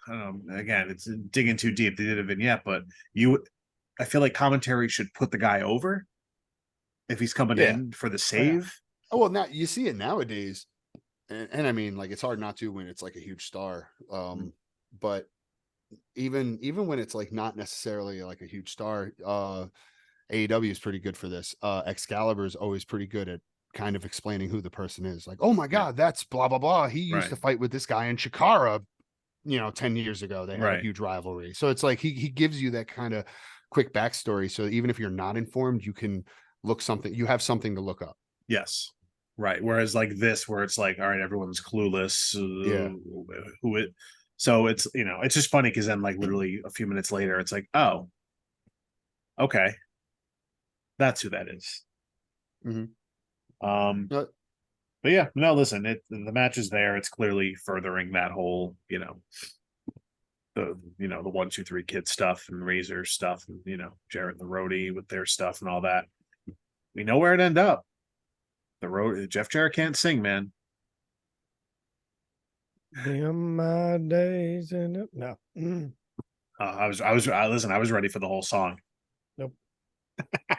I don't know. Again, it's digging too deep. They did a vignette, but I feel like commentary should put the guy over if he's coming in for the save. Oh well, now you see it nowadays, and I mean, like it's hard not to when it's like a huge star. But even when it's like not necessarily like a huge star, AEW is pretty good for this. Excalibur is always pretty good at kind of explaining who the person is. Like, oh my god, that's blah blah blah. He used to fight with this guy in Chikara, 10 years ago. They had a huge rivalry. So it's like he gives you that kind of quick backstory. So even if you're not informed, you can you have something to look up. Yes. Right. Whereas like this, where it's like, all right, everyone's clueless. So it's, it's just funny because then like literally a few minutes later, it's like, oh, okay. That's who that is. But yeah, no, listen, the match is there. It's clearly furthering that whole, the 1, 2, 3 kid stuff and Razor stuff, and Jarrett and the Roadie with their stuff and all that. We know where it end up. The road, Jeff Jarrett can't sing, man. In my days and no. I was ready for the whole song. Nope.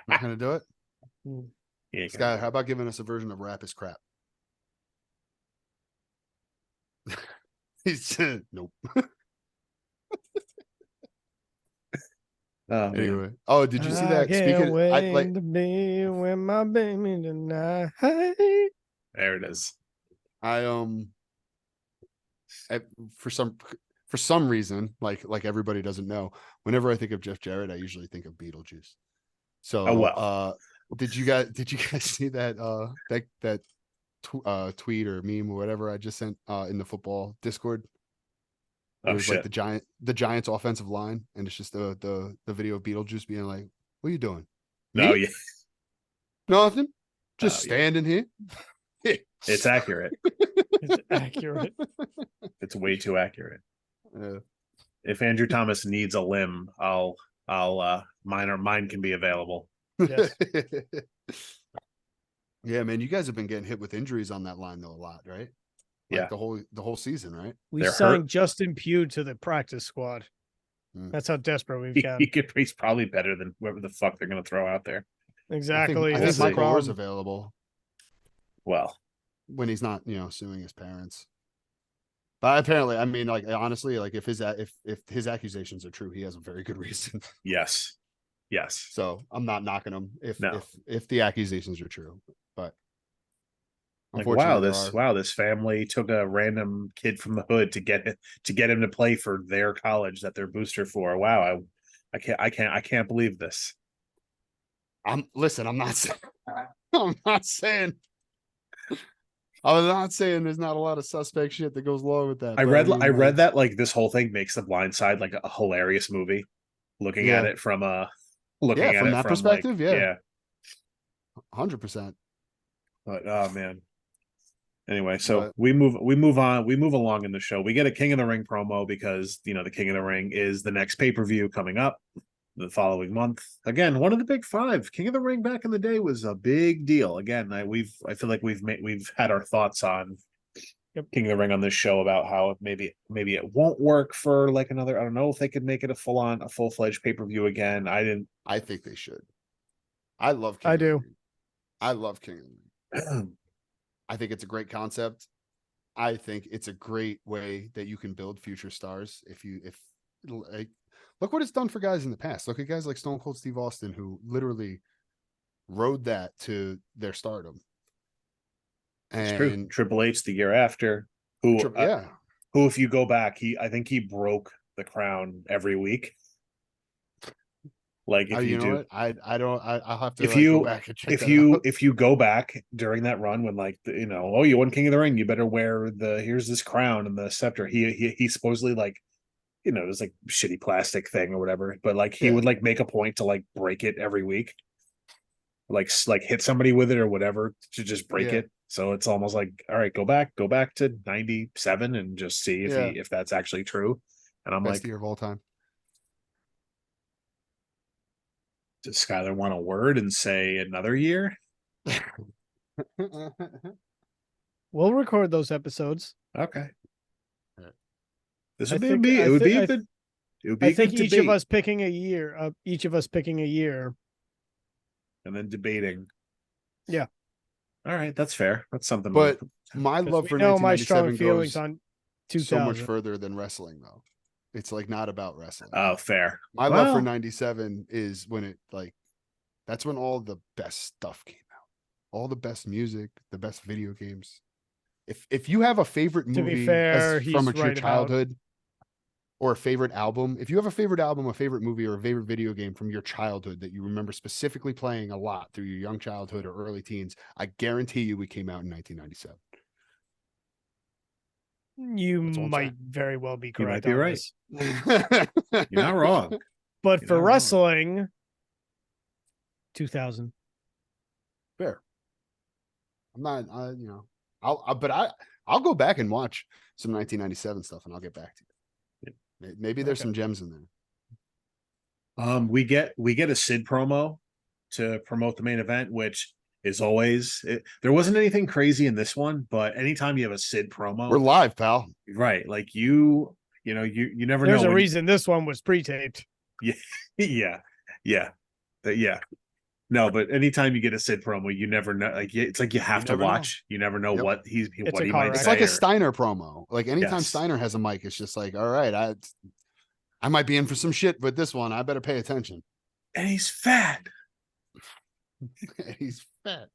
Not gonna do it. Yeah, Scott, how about giving us a version of Rap is Crap? He said nope. Anyway. Oh, did you see that? Speaking to be with my baby tonight. There it is. For some reason, like everybody doesn't know, whenever I think of Jeff Jarrett, I usually think of Beetlejuice. So did you guys see that tweet or meme or whatever I just sent in the football Discord? It was like the Giants offensive line, and it's just the video of Beetlejuice being like, "What are you doing?" No, Me? Nothing. Just standing here. It's accurate. It's accurate. It's way too accurate. If Andrew Thomas needs a limb, I'll mine can be available. Yes. Yeah, man, you guys have been getting hit with injuries on that line though a lot, right? Like the whole season, right? We signed Justin Pugh to the practice squad. That's how desperate we've got. He's probably better than whoever the fuck they're going to throw out there. Exactly. I think Michael Orr's available. Well, when he's not, suing his parents. But apparently, I mean, like honestly, like if his accusations are true, he has a very good reason. Yes. So I'm not knocking him if the accusations are true, but. Like, wow, this family took a random kid from the hood to get him to play for their college that they're booster for. Wow, I can't believe this. I'm not saying there's not a lot of suspect shit that goes along with that. I read that like this whole thing makes The Blind Side like a hilarious movie. Looking at it from that perspective, like, 100%. But oh man. Anyway, so we move along in the show. We get a King of the Ring promo because the King of the Ring is the next pay-per-view coming up the following month. Again, one of the big five. King of the Ring back in the day was a big deal. Again, I feel like we've had our thoughts on King of the Ring on this show about how maybe it won't work for like another. I don't know if they could make it a full-fledged pay-per-view again. I think they should. I love King I of the do. Ring. I love King of the Ring. I think it's a great concept. I think it's a great way that you can build future stars. If like, look what it's done for guys in the past. Look at guys like Stone Cold Steve Austin, who literally rode that to their stardom. It's true. And Triple H the year after, who if you go back, I think he broke the crown every week. Like if you do, what? I'll have to if go back and check if you go back during that run when you won King of the Ring, you better wear here's this crown and the scepter. He supposedly it was like shitty plastic thing or whatever, but like he would like make a point to like break it every week, like hit somebody with it or whatever to just break it. So it's almost like, all right, go back to 97 and just see if that's actually true. And I'm best like, year of all time. does Skylar want a word and say another year? We'll record those episodes. Okay. This I would think- be I it would thi- be I a good. It would be I a think good each debate. of us picking a year. Each of us picking a year. And then debating. Yeah. All right, that's fair. That's something. But my 'Cause love we for know my strong 1997 feelings goes on so much 2000. further than wrestling, though. It's like not about wrestling. Oh, fair. My love for 97 is when it that's when all the best stuff came out. All the best music, the best video games. If you have a favorite To movie be fair, from he's your right about- childhood, or a favorite album, if you have a favorite album, a favorite movie, or a favorite video game from your childhood that you remember specifically playing a lot through your young childhood or early teens, I guarantee you it came out in 1997. You That's all I'm might very well be You might correct. be on right. this. You're not wrong. But You're for not wrong. wrestling, 2000. Fair. I'm not, I'll go back and watch some 1997 stuff and I'll get back to you. Maybe there's some gems in there. We get a Sid promo to promote the main event, which is always there wasn't anything crazy in this one, but anytime you have a Sid promo, We're live, pal. right? Like you never There's know. a reason this one was pre-taped. Yeah. No, but anytime you get a Sid promo, you never know. Like it's like you have to never know. watch. You never know Yep. what It's what a he car might wreck. It's say. like a Steiner promo. Like anytime Yes. Steiner has a mic, it's just like, all right, I might be in for some shit, but this one, I better pay attention. And he's fat. He's fat.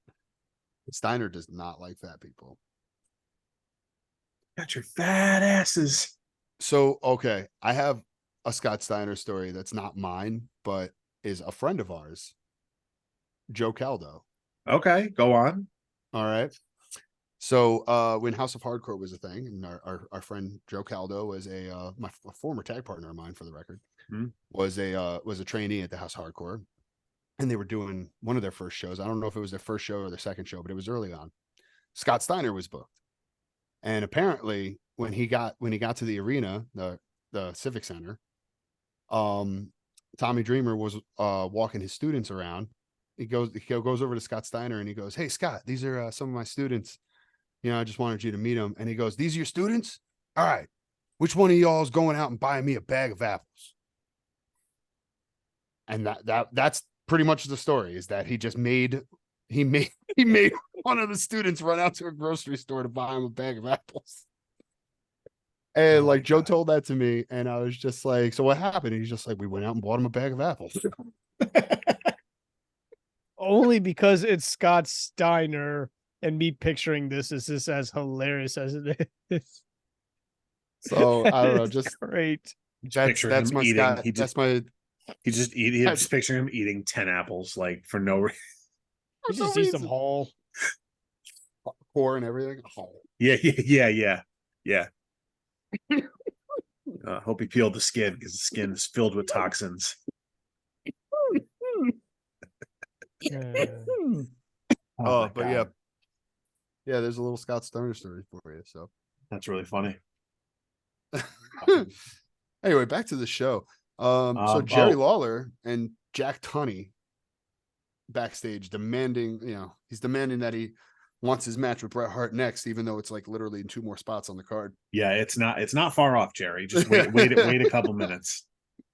Steiner does not like fat people. Got your fat asses. So, okay, I have a Scott Steiner story that's not mine, but is a friend of ours, Joe Caldo. Okay, go on. All right. So when House of Hardcore was a thing, and our friend Joe Caldo was a former tag partner of mine, for the record, was a trainee at the House of Hardcore, and they were doing one of their first shows. I don't know if it was their first show or their second show, but it was early on. Scott Steiner was booked, and apparently when he got to the arena, the Civic Center, Tommy Dreamer was walking his students around. He goes over to Scott Steiner and he goes, "Hey Scott, these are some of my students. I just wanted you to meet them." And he goes, "These are your students? All right. Which one of y'all is going out and buying me a bag of apples?" And that's pretty much the story, is that he made one of the students run out to a grocery store to buy him a bag of apples. And like Joe told that to me, and I was just like, "So what happened?" And he's just like, "We went out and bought him a bag of apples." Only because it's Scott Steiner, and me picturing this is just as hilarious as it is. So I don't know, It's just great. that's my eating. Scott. He's just picturing him eating 10 apples, like for no reason. You just see some whole. Core and everything. Yeah. Hope he peeled the skin because the skin is filled with toxins. But yeah, there's a little Scott Steiner story for you. So that's really funny. Anyway, back to the show. So Jerry Lawler and Jack Tunney backstage demanding that he wants his match with Bret Hart next, even though it's like literally in 2 more spots on the card. Yeah, it's not far off, Jerry. Just wait a couple minutes.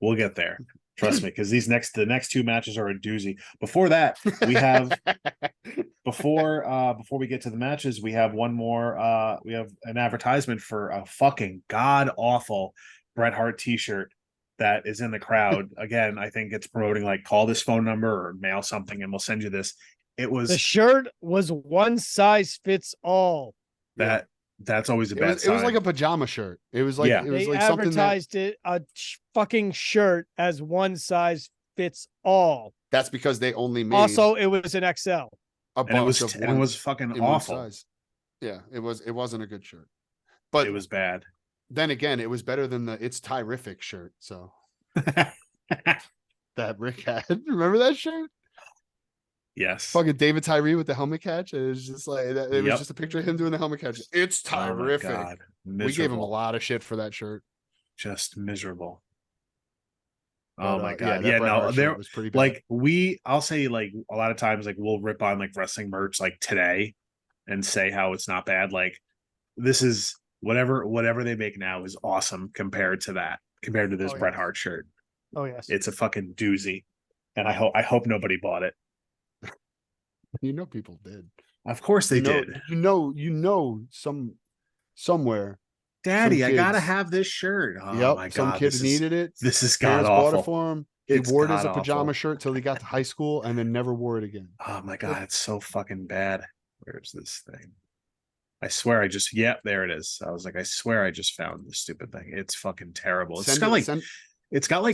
We'll get there. Trust me, because the next 2 matches are a doozy. Before that, we have before we get to the matches, we have one more. We have an advertisement for a fucking god awful Bret Hart T-shirt that is in the crowd. Again, I think it's promoting like call this phone number or mail something, and we'll send you this. It was The shirt was one size fits all. that. That's always a bad It was sign. like a pajama shirt. It was like Yeah. it was They like something that advertised it fucking shirt as one size fits all. that's because they only made Also, it was an XL. a and bunch it was fucking in one awful. size. Yeah, it wasn't a good shirt. But It was bad. then again, it was better than the It's Terrific shirt. So that Rick had. Remember that shirt? Yes. Fucking David Tyree with the helmet catch. It was just like that. It was Yep. just a picture of him doing the helmet catch. It's Oh my terrific. God. We gave him a Miserable. lot of shit for that shirt. Just miserable. But, Oh my that God. Bret Yeah, no, Hart shirt there was pretty bad. like I'll say like a lot of times like we'll rip on like wrestling merch like today and say how it's not bad. Like this is whatever they make now is awesome compared to this Oh, Bret yes. Hart shirt. Oh yes. It's a fucking doozy. And I hope nobody bought it. You know, people did. Of course they did. You know, somewhere. Daddy, I gotta kids- have this shirt. Oh Yep, my some God. kid needed it. This is god Parents bought it awful. for him. He It's wore it as a god-awful. pajama shirt till he got to high school and then never wore it again. Oh my God, it's so fucking bad. Where's this thing? I swear there it is. I was like, I swear I just found this stupid thing. It's fucking terrible. It's got like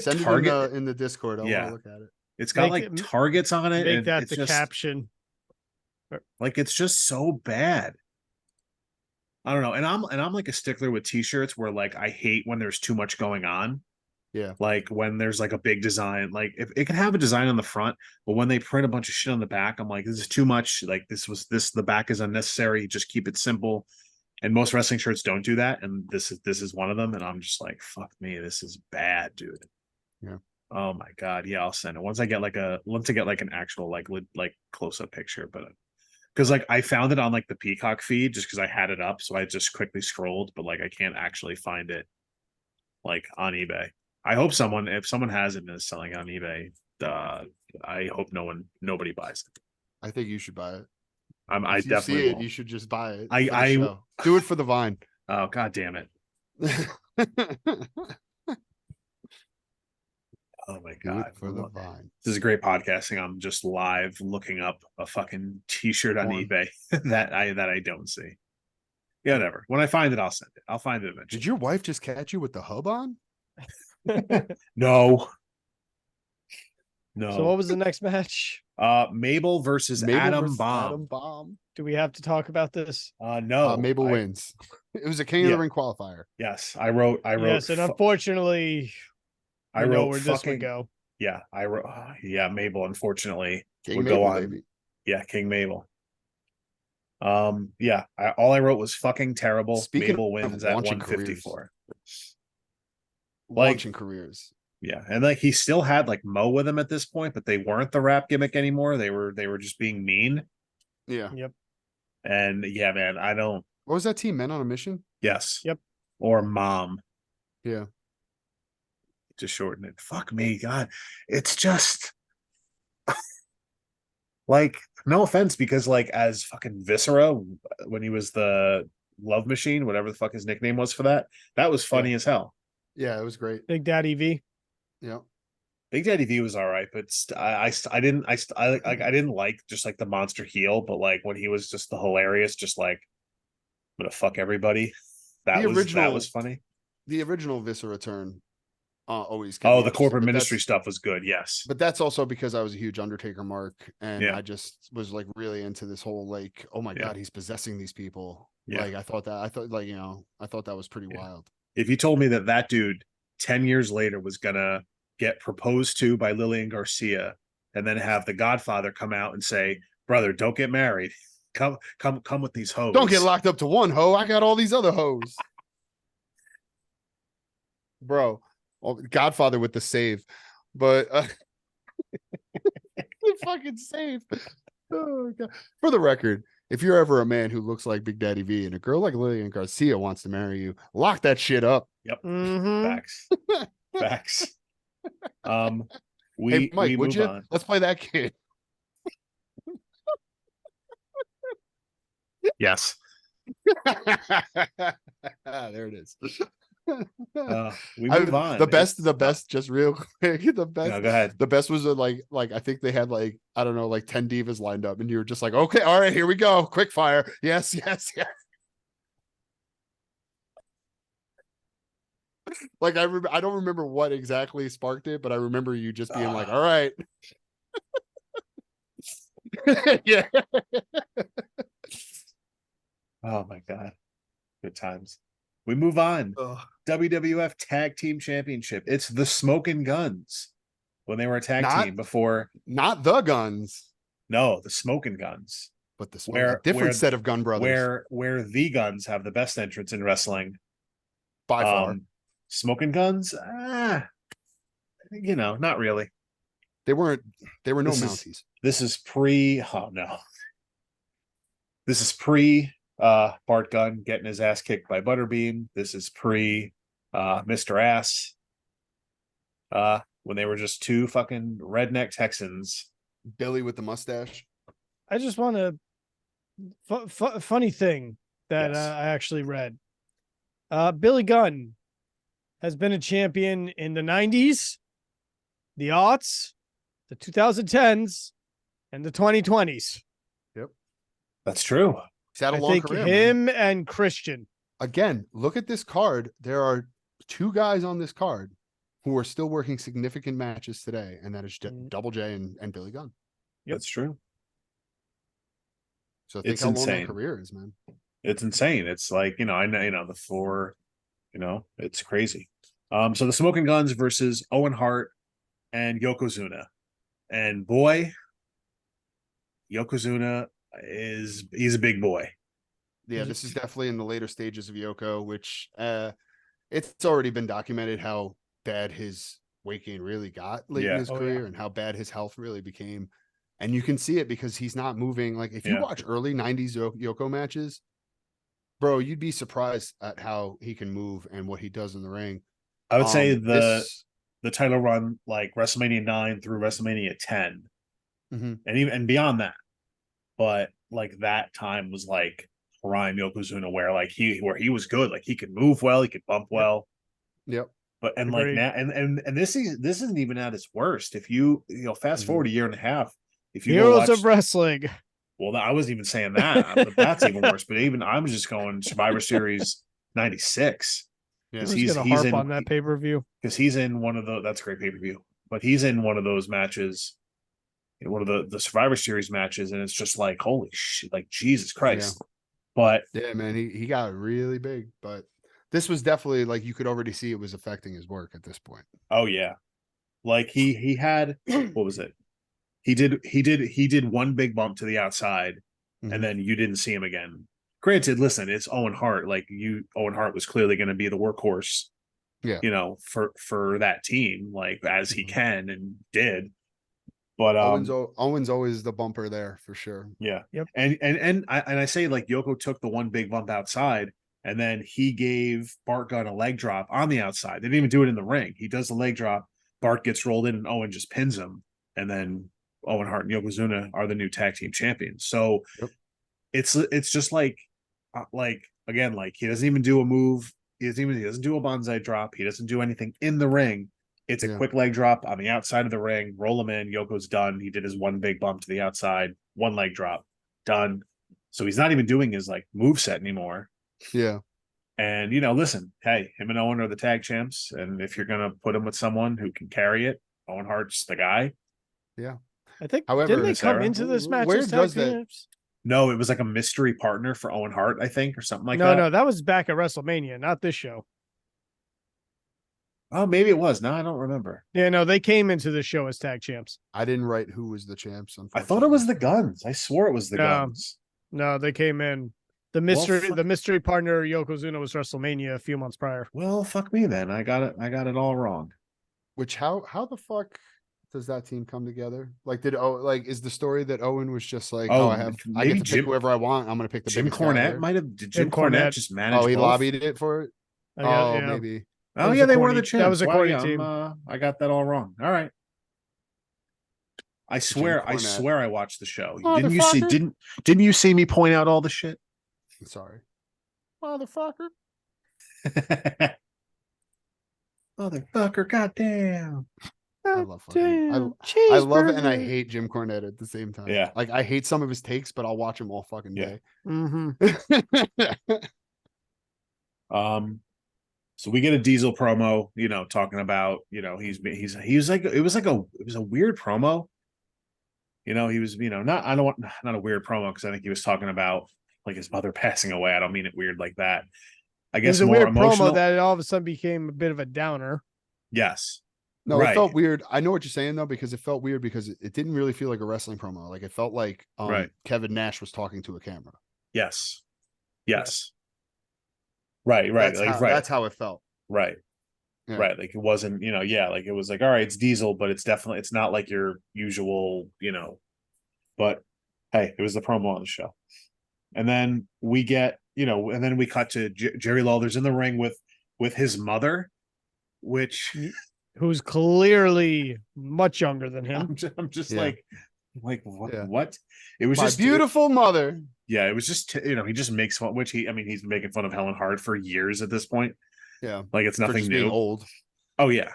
send Target. it in the Discord. I Yeah. want to look at it. It's got Make like it- targets on it. Make And that it's the just caption. like it's just so bad. I don't know. And I'm like a stickler with t-shirts where like I hate when there's too much going on. Yeah. Like when there's like a big design, like if it can have a design on the front, but when they print a bunch of shit on the back, I'm like, this is too much. Like the back is unnecessary. Just keep it simple. And most wrestling shirts don't do that. And this is one of them. And I'm just like, fuck me, this is bad, dude. Yeah. Oh my God. Yeah, I'll send it once I get like an actual like close up picture, but because like I found it on like the Peacock feed just because I had it up, so I just quickly scrolled, but like I can't actually find it like on eBay. I hope if someone has it and is selling it on eBay, I hope nobody buys it. I think you should buy it. I If you definitely see it, will. you should just buy it. I- for the I- show. Do it for the Vine. Oh God damn it! Oh my Do God! it for the Vine. This is great podcasting. I'm just live looking up a fucking t-shirt on One. eBay that I don't see. Yeah, whatever. When I find it, I'll send it. I'll find it eventually. Did your wife just catch you with the hub on? No. So what was the next match? Mabel versus Mabel Adam versus Bomb. Adam Bomb. Do we have to talk about this? No. Mabel I- wins. It was a King of Yeah. the Ring qualifier. Yes, I wrote. Yes, and unfortunately, I we know wrote where this fucking. would go. Yeah, I wrote. Yeah, Mabel. Unfortunately, King would Mabel, go on. baby. Yeah, King Mabel. Yeah. All I wrote was fucking terrible. Speaking Mabel of wins at launching 154. Launching careers. Yeah, and like he still had like Mo with him at this point, but they weren't the rap gimmick anymore. They were just being mean. Yeah. Yep. And yeah, man, I don't. What was that team? Men on a Mission? Yes. Yep. Or Mom. Yeah. To shorten it. Fuck me, God. It's just like no offense, because like as fucking Viscera when he was the Love Machine, whatever the fuck his nickname was for that was funny as hell. Yeah, it was great. Big Daddy V. Yeah. Big Daddy V was all right, but I didn't like just like the monster heel, but like when he was just the hilarious, just like I'm gonna fuck everybody. That was funny. The original Viscera turn always. Oh, the corporate ministry stuff was good. Yes, but that's also because I was a huge Undertaker mark, and Yeah. I just was like really into this whole like, oh my Yeah. God, he's possessing these people. Yeah. Like I thought that was pretty wild. if you told me that dude 10 years later was gonna get proposed to by Lillian Garcia and then have the Godfather come out and say, "Brother, don't get married. Come with these hoes. Don't get locked up to one hoe. I got all these other hoes. Bro, Godfather with the save, but the fucking save. Oh, God. For the record, if you're ever a man who looks like Big Daddy V and a girl like Lillian Garcia wants to marry you, lock that shit up. Yep. Mhm. Facts. Facts. Hey, We Mike, would move you? on. Let's play that game. Yes. There it is. We move on. The best, just real quick. The best, go ahead. the best was like I think they had like, I don't know, like 10 divas lined up, and you were just like, okay, all right, here we go. Quick fire. Yes. Like I don't remember what exactly sparked it, but I remember you just being like, all right. Yeah. Oh my God. Good times. We move on. Ugh. WWF Tag Team Championship. It's the Smoking Guns when they were a tag Not- team before. Not the Guns, No, the Smoking Guns. but the Where- a different where- set of Gun Brothers Where the Guns have the best entrance in wrestling. by far. Smoking Guns, not really. They were no This is- Mounties. This is pre. Oh no. This is pre Bart Gunn getting his ass kicked by Butterbean. This is pre Mr. Ass. When they were just two fucking redneck Texans. Billy with the mustache. I just want to funny thing that Yes. I actually read. Billy Gunn has been a champion in the 90s, the aughts, the 2010s, and the 2020s. That's true. He's had a I long think career. Man. him and Christian. Again, look at this card. There are two guys on this card who are still working significant matches today, and that is Double J and Billy Gunn. Yep. That's true. So think It's how long insane. their career is, man. It's insane. It's like, I know, the floor, it's crazy. So the Smoking Guns versus Owen Hart and Yokozuna. And boy, Yokozuna he's a big boy. Yeah, this is definitely in the later stages of Yoko, which it's already been documented how bad his weight gain really got late in his career and how bad his health really became. And you can see it because he's not moving. Like if you watch early 90s Yoko matches, bro, you'd be surprised at how he can move and what he does in the ring. I would say the title run, like WrestleMania 9 through WrestleMania 10, Mhm. and beyond that. But like that time was like prime Yokozuna, where he was good, like he could move well, he could bump well. Yep. But and Agreed. like now, and this isn't even at its worst. If you fast forward a year and a half, if you go Heroes watch, of Wrestling. well, I wasn't even saying that, but that's even worse. But even I'm just going Survivor Series '96. Yeah. Who's he's gonna harp in on that pay-per-view? because he's in one of that's a great pay-per-view, but he's in one of those matches, one of the Survivor Series matches, and it's just like, holy shit, like Jesus Christ. But yeah, man, he got really big, but this was definitely like you could already see it was affecting his work at this point. oh yeah, like he had what was it? He did one big bump to the outside, Mhm. and then you didn't see him again. Granted, listen, it's Owen Hart. Like Owen Hart was clearly going to be the workhorse, Yeah. for that team, like as he Mhm. can and did. But Owen's always the bumper there for sure. yeah. Yep. And I say, like, Yoko took the one big bump outside, and then he gave Bart Gunn a leg drop on the outside. They didn't even do it in the ring. He does the leg drop. Bart gets rolled in, and Owen just pins him. And then Owen Hart and Yokozuna are the new tag team champions. So Yep. it's just like again, like he doesn't even do a move. He doesn't do a bonsai drop. He doesn't do anything in the ring. It's a quick leg drop on the outside of the ring. Roll him in. Yoko's done. He did his one big bump to the outside. One leg drop. Done. So he's not even doing his like move set anymore. Yeah. And listen, hey, him and Owen are the tag champs. And if you're gonna put him with someone who can carry it, Owen Hart's the guy. Yeah. I think. However, Didn't they this come era- into this match where as does tag that- champs? No, it was like a mystery partner for Owen Hart, I think, or something like that. No, that was back at WrestleMania, not this show. Oh, maybe it was. No, I don't remember. Yeah, no, they came into the show as tag champs. I didn't write who was the champs. I thought it was the Guns. I swore it was the No. Guns. No, they came in. The mystery partner Yokozuna was WrestleMania a few months prior. Well, fuck me then. I got it all wrong. Which how the fuck does that team come together? Like, is the story that Owen was just like, Oh, I maybe get to pick whoever I want. I'm going to pick the Jim biggest guy Cornette here. might have. Did Jim Jim Cornette Cornette. just manage? Oh, he both? lobbied it for it. Yeah. Maybe. Oh was yeah, a they were the corny- champs. that was a Wow, corny yeah, team. I got that all wrong. All right. I swear Cornette. I watched the show. Motherfucker. Didn't you see me point out all the shit? I'm sorry. Motherfucker. Motherfucker, goddamn. I love fucking I love it and I hate Jim Cornette at the same time. Yeah. Like I hate some of his takes, but I'll watch him all fucking day. So we get a Diesel promo, talking about, he was like, it was a weird promo. He was, not a weird promo because I think he was talking about like his mother passing away. I don't mean it weird like that. I It guess was a more weird emotional. promo that all of a sudden became a bit of a downer. Yes. No, right. It felt weird. I know what you're saying though, because it felt weird because it didn't really feel like a wrestling promo. Like it felt like Right. Kevin Nash was talking to a camera. Yes. Right. That's how it felt. Right. Yeah. Right. Like it wasn't, like it was like, all right, it's Diesel, but it's not like your usual, but hey, it was the promo on the show. And then we get, and then we cut to Jerry Lawler's in the ring with his mother, which who's clearly much younger than him. I'm just Yeah. like what? Yeah. What? It was My just beautiful mother. Yeah, it was just he just makes fun, which he's been making fun of Helen Hart for years at this point. Yeah, like it's nothing new. Being old. Oh yeah.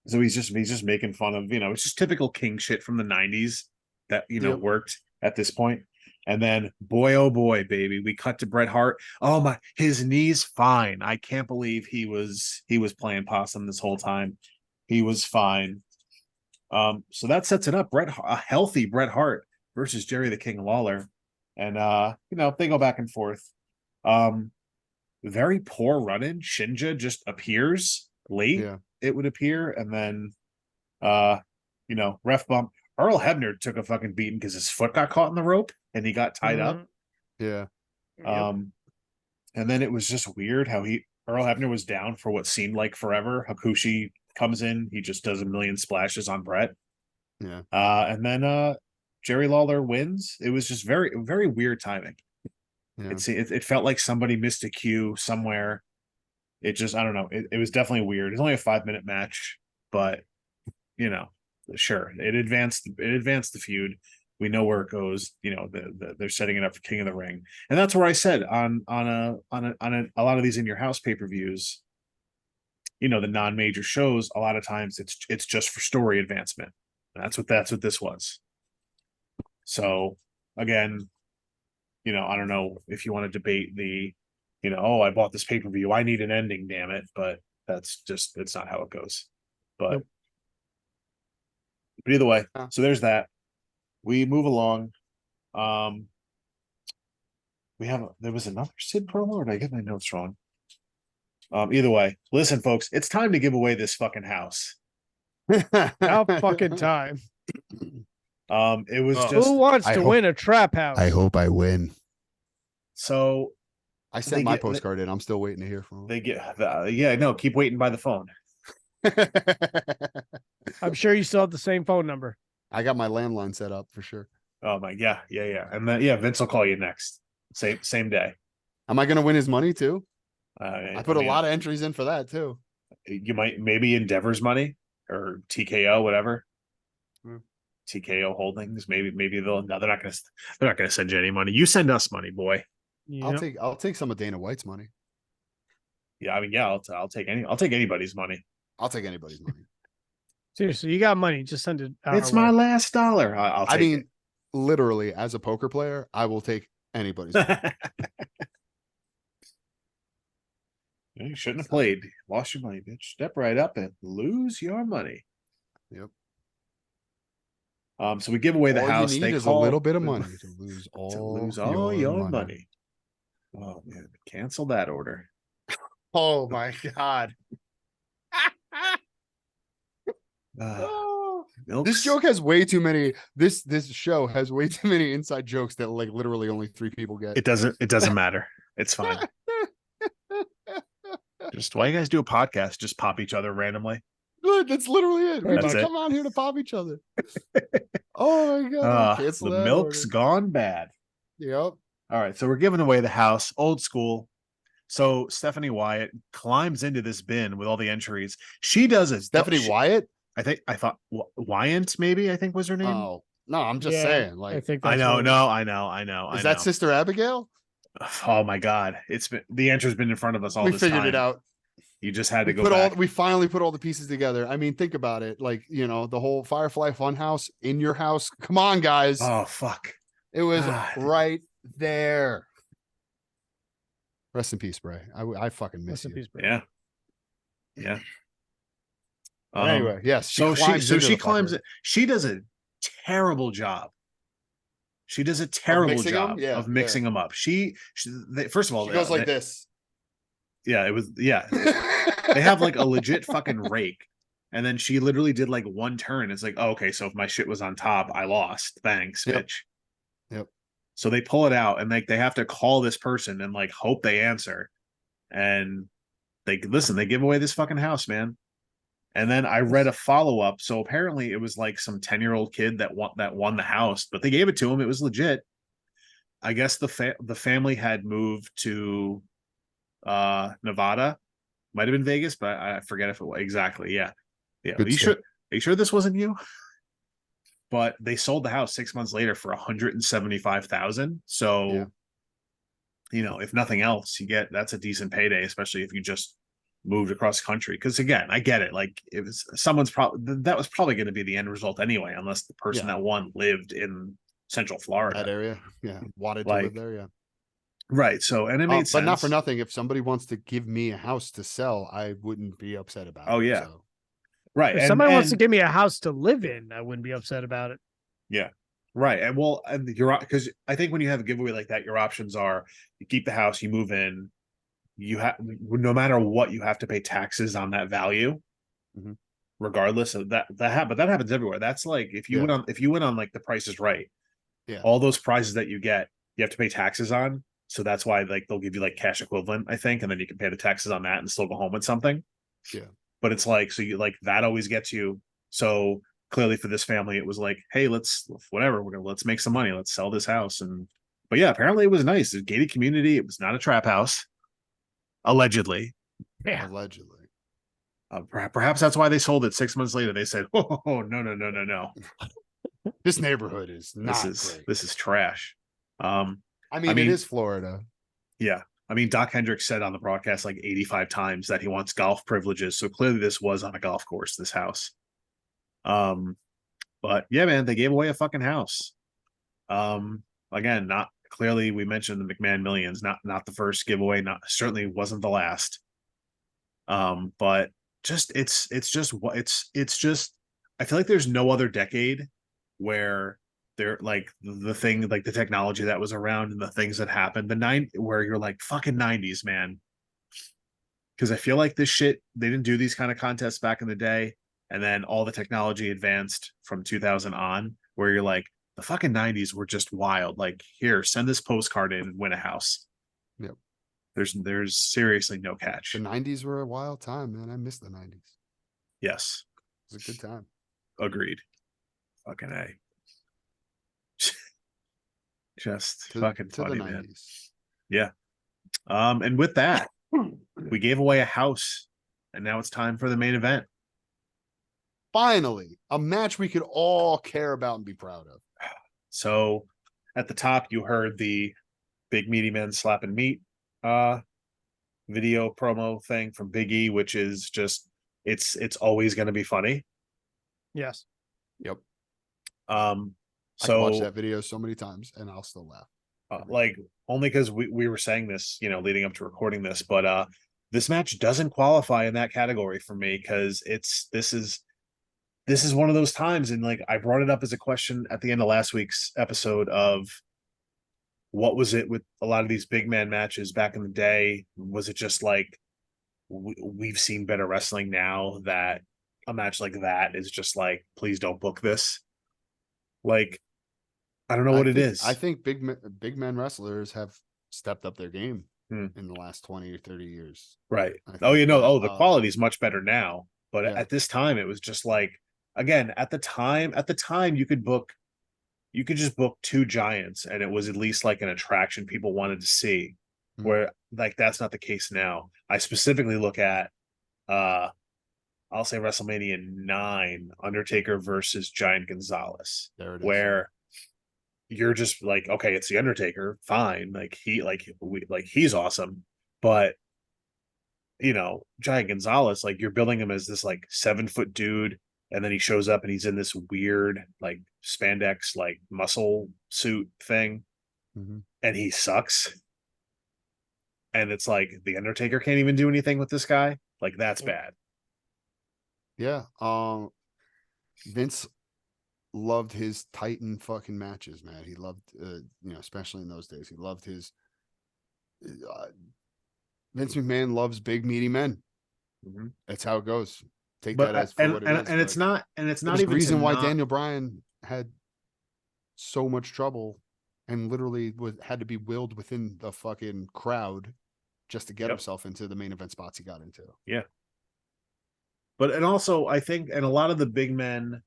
So he's just making fun of, it's just typical King shit from the 90s that Yep. worked at this point. And then boy, oh boy, baby, we cut to Bret Hart. Oh my, his knee's fine. I can't believe he was playing possum this whole time. He was fine. So that sets it up. A healthy Bret Hart versus Jerry the King Lawler. And they go back and forth. Very poor run-in. Shinja just appears late, Yeah. it would appear, and then ref bump. Earl Hebner took a fucking beating because his foot got caught in the rope and he got tied up. Yeah. And then it was just weird how Earl Hebner was down for what seemed like forever. Hakushi comes in, he just does a million splashes on Bret. Yeah. And then Jerry Lawler wins. It was just very, very weird timing. Yeah. It felt like somebody missed a cue somewhere. It just, I don't know. It was definitely weird. It's only a 5-minute match, but sure. It advanced the feud. We know where it goes. They're setting it up for King of the Ring. And that's where I said on a lot of these In Your House pay-per-views, the non-major shows, a lot of times it's just for story advancement. And that's what this was. So again, I don't know if you want to debate the, I bought this pay-per-view, I need an ending, damn it. But it's not how it goes. But, but either way, so there's that. We move along. There was another Sid promo, or did I get my notes wrong? Either way, listen, folks, it's time to give away this fucking house. Now fucking time. It was just who wants to win a trap house? I hope I win. So I sent my postcard in. I'm still waiting to hear from them. Keep waiting by the phone. I'm sure you still have the same phone number. I got my landline set up for sure. Oh my, yeah. And then Vince will call you next. Same day. Am I gonna win his money too? I put a lot of entries in for that too. You might maybe Endeavor's money or TKO, whatever. TKO Holdings. Maybe they're not gonna send you any money. You send us money, boy. Yep. I'll take some of Dana White's money. Yeah, I'll take anybody's money. I'll take anybody's money. Seriously, you got money, just send it. It's my last dollar. I'll take it. Literally, as a poker player, I will take anybody's money. You shouldn't have played. Lost your money, bitch. Step right up and lose your money. Yep. So we give away the house. You need is a little bit of money to lose all your money. Oh man, cancel that order. Oh my god. This joke has way too many. This show has way too many inside jokes that like literally only 3 people get. It doesn't matter. It's fine. Just why you guys do a podcast? Just pop each other randomly. it. That's literally it. We Pretty just much. come on here to pop each other. Oh my god! Cancel The that milk's order. gone bad. Yep. All right, so we're giving away the house, old school. So Stephanie Wyatt climbs into this bin with all the entries. She does a Stephanie Wyatt. I thought Wyant maybe I think was her name. Oh no, I'm just Yeah, saying. I Like, think I that's know, what it no, was. I is that know. Sister Abigail? Oh my god, it's been the answer's been in front of us all We this figured time. it out. You just had to We go put back. we finally put all the pieces together. I mean, think about it. Like, you know, the whole Firefly Funhouse in your house. Come on, guys. Oh fuck. It was God. right there. Rest in peace, Bray. I fucking miss Rest in you. peace, bro. Yeah. Yeah. But anyway, yes. So she climbs it. She does a terrible job. She does a terrible mixing 'em? job Yeah, of mixing them up. First of all, She goes like this. Yeah, they have like a legit fucking rake, and then she literally did like one turn. It's like, oh, okay, so if my shit was on top, I lost. Thanks, Yep. bitch. Yep. So they pull it out, and like they have to call this person and like hope they answer, and they listen. They give away this fucking house, man. And then I read a follow up. So apparently it was like some 10-year-old kid that won the house, but they gave it to him. It was legit. I guess the family had moved to Nevada. Might have been Vegas, but I forget if it was exactly. Yeah. Yeah. Good Are you sure this wasn't you? But they sold the house 6 months later for $175,000. So Yeah. you know, if nothing else, that's a decent payday, especially if you just moved across country. Because again, I get it. Like it was that was probably going to be the end result anyway, unless the person that won lived in Central Florida, That area. Yeah. Wanted to Like, live there. Yeah. right? So, and it made sense. But not for nothing. If somebody wants to give me a house to sell, I wouldn't be upset about it. Oh, yeah. So. Right. If somebody wants to give me a house to live in, I wouldn't be upset about it. Yeah. Right. And well, and because I think when you have a giveaway like that, your options are you keep the house, you move in, you have no matter what, you have to pay taxes on that value, regardless of that. But that happens everywhere. That's like if you went on like The Price is Right, all those prizes that you get, you have to pay taxes on. So that's why like they'll give you like cash equivalent, I think, and then you can pay the taxes on that and still go home with something. Yeah. But it's like so you like that always gets you. So clearly for this family, it was like, hey, let's make some money. Let's sell this house. But yeah, apparently it was nice. It's a gated community. It was not a trap house. Allegedly. Yeah. Allegedly. Perhaps that's why they sold it 6 months later. They said, oh, no. This neighborhood is not great. This is trash. I mean, it is Florida. Yeah. I mean, Doc Hendricks said on the broadcast like 85 times that he wants golf privileges. So clearly this was on a golf course, this house. But yeah, man, they gave away a fucking house. Again, not clearly we mentioned the McMahon Millions, not the first giveaway, certainly wasn't the last. But just it's just I feel like there's no other decade where they're like the thing, like the technology that was around and the things that happened, where you're like fucking 90s, man. Because I feel like this shit, they didn't do these kind of contests back in the day. And then all the technology advanced from 2000 on, where you're like, the fucking 90s were just wild. Like, here, send this postcard in and win a house. Yep. There's seriously no catch. The 90s were a wild time, man. I miss the 90s. Yes. It was a good time. Agreed. Fucking A. Just To fucking the funny, 90s. man. Yeah. And with that, we gave away a house, and now it's time for the main event. Finally, a match we could all care about and be proud of. So at the top, you heard the big meaty men slapping meat video promo thing from Big E, which is just it's always going to be funny. Yes. Yep. I watched that video so many times and I'll still laugh. Like only because we were saying this, leading up to recording this, but this match doesn't qualify in that category for me because this is one of those times, and like I brought it up as a question at the end of last week's episode of what was it with a lot of these big man matches back in the day? Was it just like we've seen better wrestling now that a match like that is just like, please don't book this? Like, I don't know what it is. I think big men wrestlers have stepped up their game in the last 20 or 30 years. Right. The quality is much better now. But Yeah. at this time, it was just like, again, at the time you could just book two giants and it was at least like an attraction people wanted to see. Mhm. Where like that's not the case now. I specifically look at I'll say WrestleMania 9, Undertaker versus Giant Gonzalez, There it is. where you're just like, okay, it's the Undertaker, fine. Like he's awesome. But Giant Gonzalez, like you're building him as this like 7-foot dude, and then he shows up and he's in this weird like spandex like muscle suit thing, Mhm. and he sucks. And it's like the Undertaker can't even do anything with this guy. Like that's bad. Yeah. Vince loved his Titan fucking matches, man. He loved, especially in those days, he loved his. Vince McMahon loves big meaty men. Mhm. That's how it goes. Take But that as for what it is. and it's not There's a even reason to why not, Daniel Bryan had so much trouble and literally had to be willed within the fucking crowd just to get Yep. himself into the main event spots he got into. Yeah. But and also I think and a lot of the big men,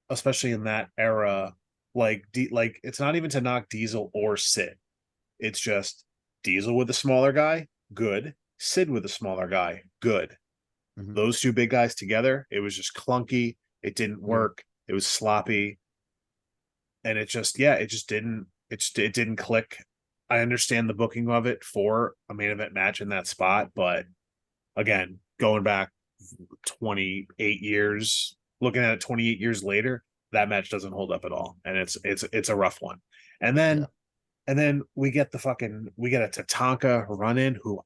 especially in that era, like it's not even to knock Diesel or Sid. It's just Diesel with a smaller guy, good. Sid with a smaller guy, good. Mhm. Those two big guys together, it was just clunky. It didn't Yeah. work. It was sloppy. And it just didn't click. I understand the booking of it for a main event match in that spot, but again, going back 28 years, looking at it 28 years later, that match doesn't hold up at all. And it's a rough one. And then Yeah. and then we get a Tatanka run in who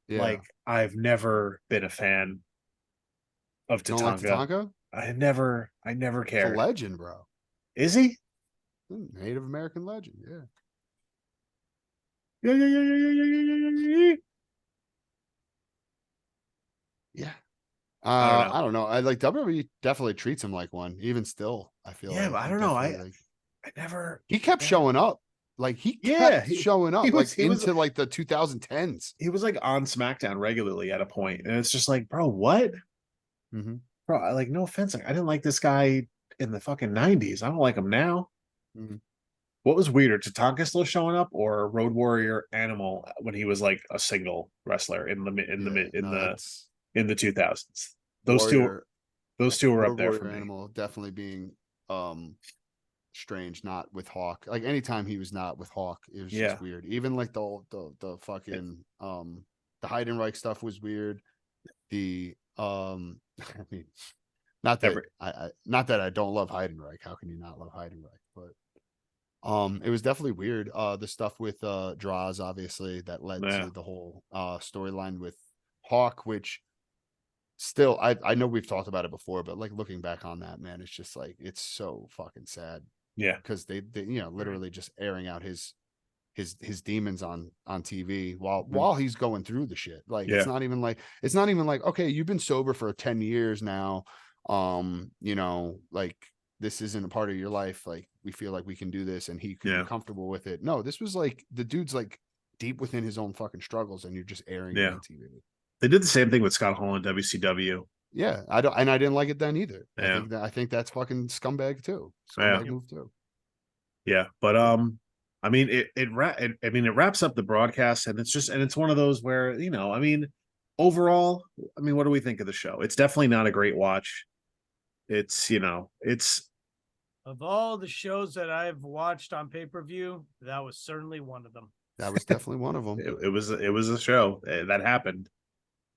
Yeah. I've never been a fan of You don't like Tatanka. Tatanka? I never He's a cared. legend, bro. Is he? Native American legend. Yeah. Yeah. Yeah. I don't know. I don't know. I like WWE definitely treats him like one, even still. I feel Yeah, like but I he don't know. definitely, like, I never. he kept showing up. Like he Yeah, kept showing up he like was into like the 2010s. he was like on SmackDown regularly at a point, and it's just like, bro, what? Mm-hmm. Bro, like, no offense, like, I didn't like this guy in the fucking 90s. I don't like him now. Mm-hmm. What was weirder, Tatanka still showing up, or Road Warrior Animal when he was like a single wrestler in the 2000s? Those two Warrior, those two were up Road there for Warrior me. Animal definitely being strange, not with Hawk. Like anytime he was not with Hawk, it was Yeah. just weird. Even like the fucking the Heidenreich stuff was weird. The I mean, not that not that I don't love Heidenreich. How can you not love Heidenreich? But it was definitely weird. The stuff with Draws, obviously, that led Yeah. to the whole storyline with Hawk, which still I know we've talked about it before, but like looking back on that, man, it's just like it's so fucking sad. Yeah. Because they literally just airing out his demons on TV while he's going through the shit. Like Yeah. it's not even like okay, you've been sober for 10 years now. Like this isn't a part of your life. Like we feel like we can do this and he can be comfortable with it. No, this was like the dude's like deep within his own fucking struggles and you're just airing it on TV. They did the same thing with Scott Hall in WCW. Yeah, I didn't like it then either. Yeah. I think that's fucking scumbag too. Move too. Yeah, but I mean it wraps up the broadcast, and it's one of those where I mean overall, I mean, what do we think of the show? It's definitely not a great watch. It's of all the shows that I've watched on pay-per-view, that was certainly one of them. That was definitely one of them. It was a show that happened.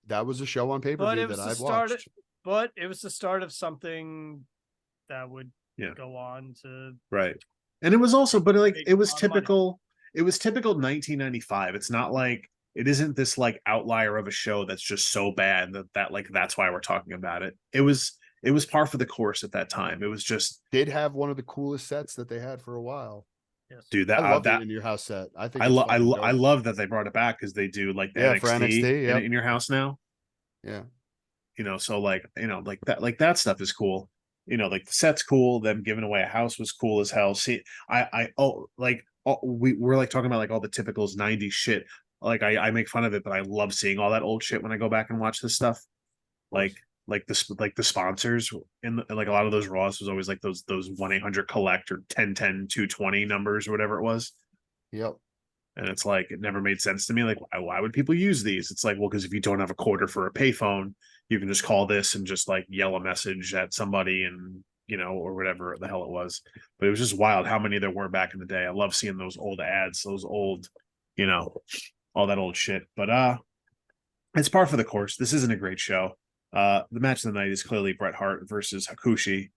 That was a show on pay-per-view that I've watched. But it was the start of something that would go on to right. And it was also, but like it was typical 1995. It's not like it isn't this like outlier of a show that's just so bad that like that's why we're talking about it. It was par for the course at that time. It was just did have one of the coolest sets that they had for a while. Yes. Dude, I love that In Your House set. I think I love that they brought it back because they do like the NXT, for NXT in Your House now. Yeah. So like like that stuff is cool. Like the set's cool. Them giving away a house was cool as hell. See, we're like talking about like all the typicals 90s shit. Like I make fun of it, but I love seeing all that old shit when I go back and watch this stuff. Like like the sponsors like a lot of those Raws was always like those 1-800 collect or 10-10-220 numbers or whatever it was. Yep. And it's like, it never made sense to me. Like, why would people use these? It's like, well, because if you don't have a quarter for a payphone, you can just call this and just like yell a message at somebody and, or whatever the hell it was. But it was just wild how many there were back in the day. I love seeing those old ads, those old, all that old shit. But it's par for the course. This isn't a great show. The match of the night is clearly Bret Hart versus Hakushi,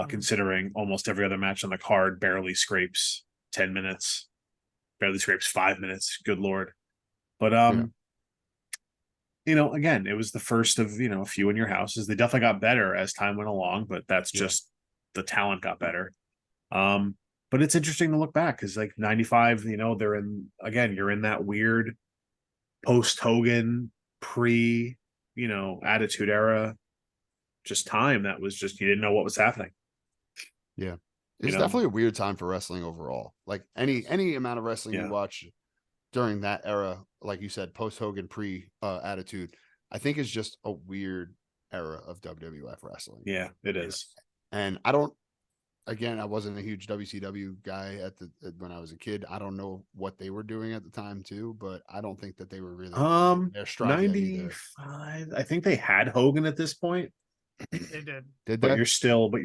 considering almost every other match on the card barely scrapes 10 minutes. Barely scrapes 5 minutes. Good Lord. But, again, it was the first of, a few in your houses. They definitely got better as time went along, but that's just the talent got better. But it's interesting to look back because like 95, they're you're in that weird post-Hogan pre, attitude era, just time that was just, you didn't know what was happening. Yeah. It's definitely a weird time for wrestling overall. Like any amount of wrestling you watch during that era, like you said, post Hogan, pre attitude, I think is just a weird era of WWF wrestling. Yeah, it is. And I wasn't a huge WCW guy when I was a kid. I don't know what they were doing at the time too, but I don't think that they were really their stride yet either. 95. I think they had Hogan at this point. They did. Did But they? you're still a They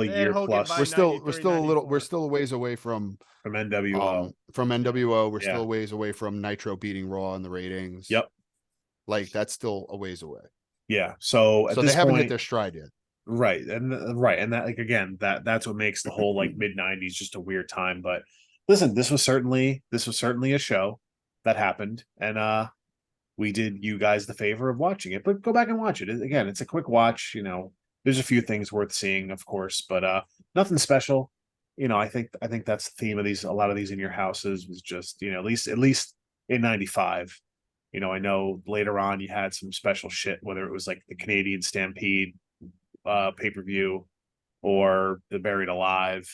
had year Hogan plus by We're still a little. 94. We're still a ways away from NWO. From NWO, we're Yeah. still a ways away from Nitro beating Raw in the ratings. Yep. Like that's still a ways away. Yeah. So at So this they haven't point, hit their stride yet. Right. And that, like, again, that's what makes the whole like mid 90s just a weird time. But listen, this was certainly a show that happened, and we did you guys the favor of watching it. But go back and watch it. Again, it's a quick watch. There's a few things worth seeing, of course, but nothing special. I think that's the theme of a lot of these in your houses was just, at least in 95. I know later on you had some special shit, whether it was like the Canadian Stampede pay-per-view or the Buried Alive,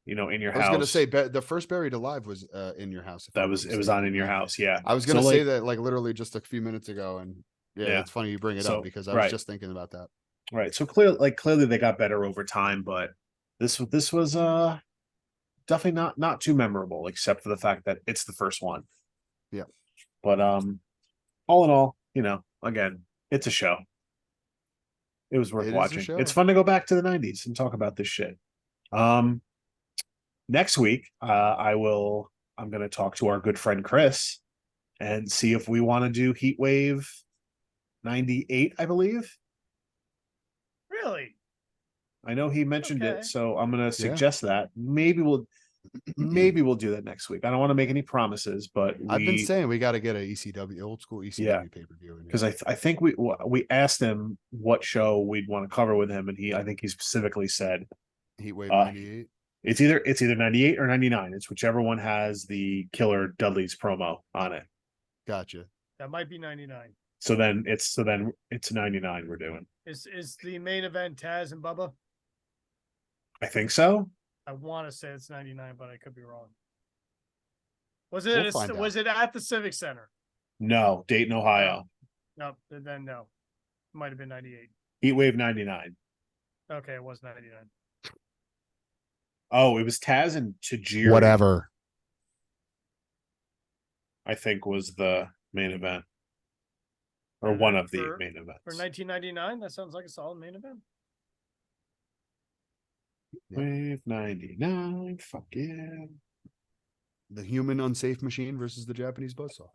in your house. I was gonna say the first Buried Alive was in your house. It was on in your house. Yeah. I was gonna say that like literally just a few minutes ago, and it's funny you bring it up because I was just thinking about that. Right. So clearly they got better over time, but this was definitely not too memorable, except for the fact that it's the first one. Yeah. But all in all, again, it's a show. It was worth watching. It's fun to go back to the 90s and talk about this shit. Next week, I'm going to talk to our good friend Chris and see if we want to do Heat Wave 98, I believe. Really? I know he mentioned it, so I'm going to suggest that. Maybe we'll do that next week. I don't want to make any promises, but I've been saying we got to get a ECW, old school ECW pay-per-view. Because I think we asked him what show we'd want to cover with him, and I think he specifically said Heat Wave 98. It's either 98 or 99. It's whichever one has the Killer Dudley's promo on it. Gotcha. That might be 99. So then it's 99 we're doing. Is the main event Taz and Bubba? I think so. I want to say it's 99, but I could be wrong. Was it at the Civic Center? No, Dayton, Ohio. No, then no. It might have been 98. Heat Wave 99. Okay, it was 99. Oh, it was Taz and Tajiri. Whatever. I think was the main event. Or one of the main events. For 1999, that sounds like a solid main event. Wave 99, fuck yeah. The human unsafe machine versus the Japanese buzzsaw.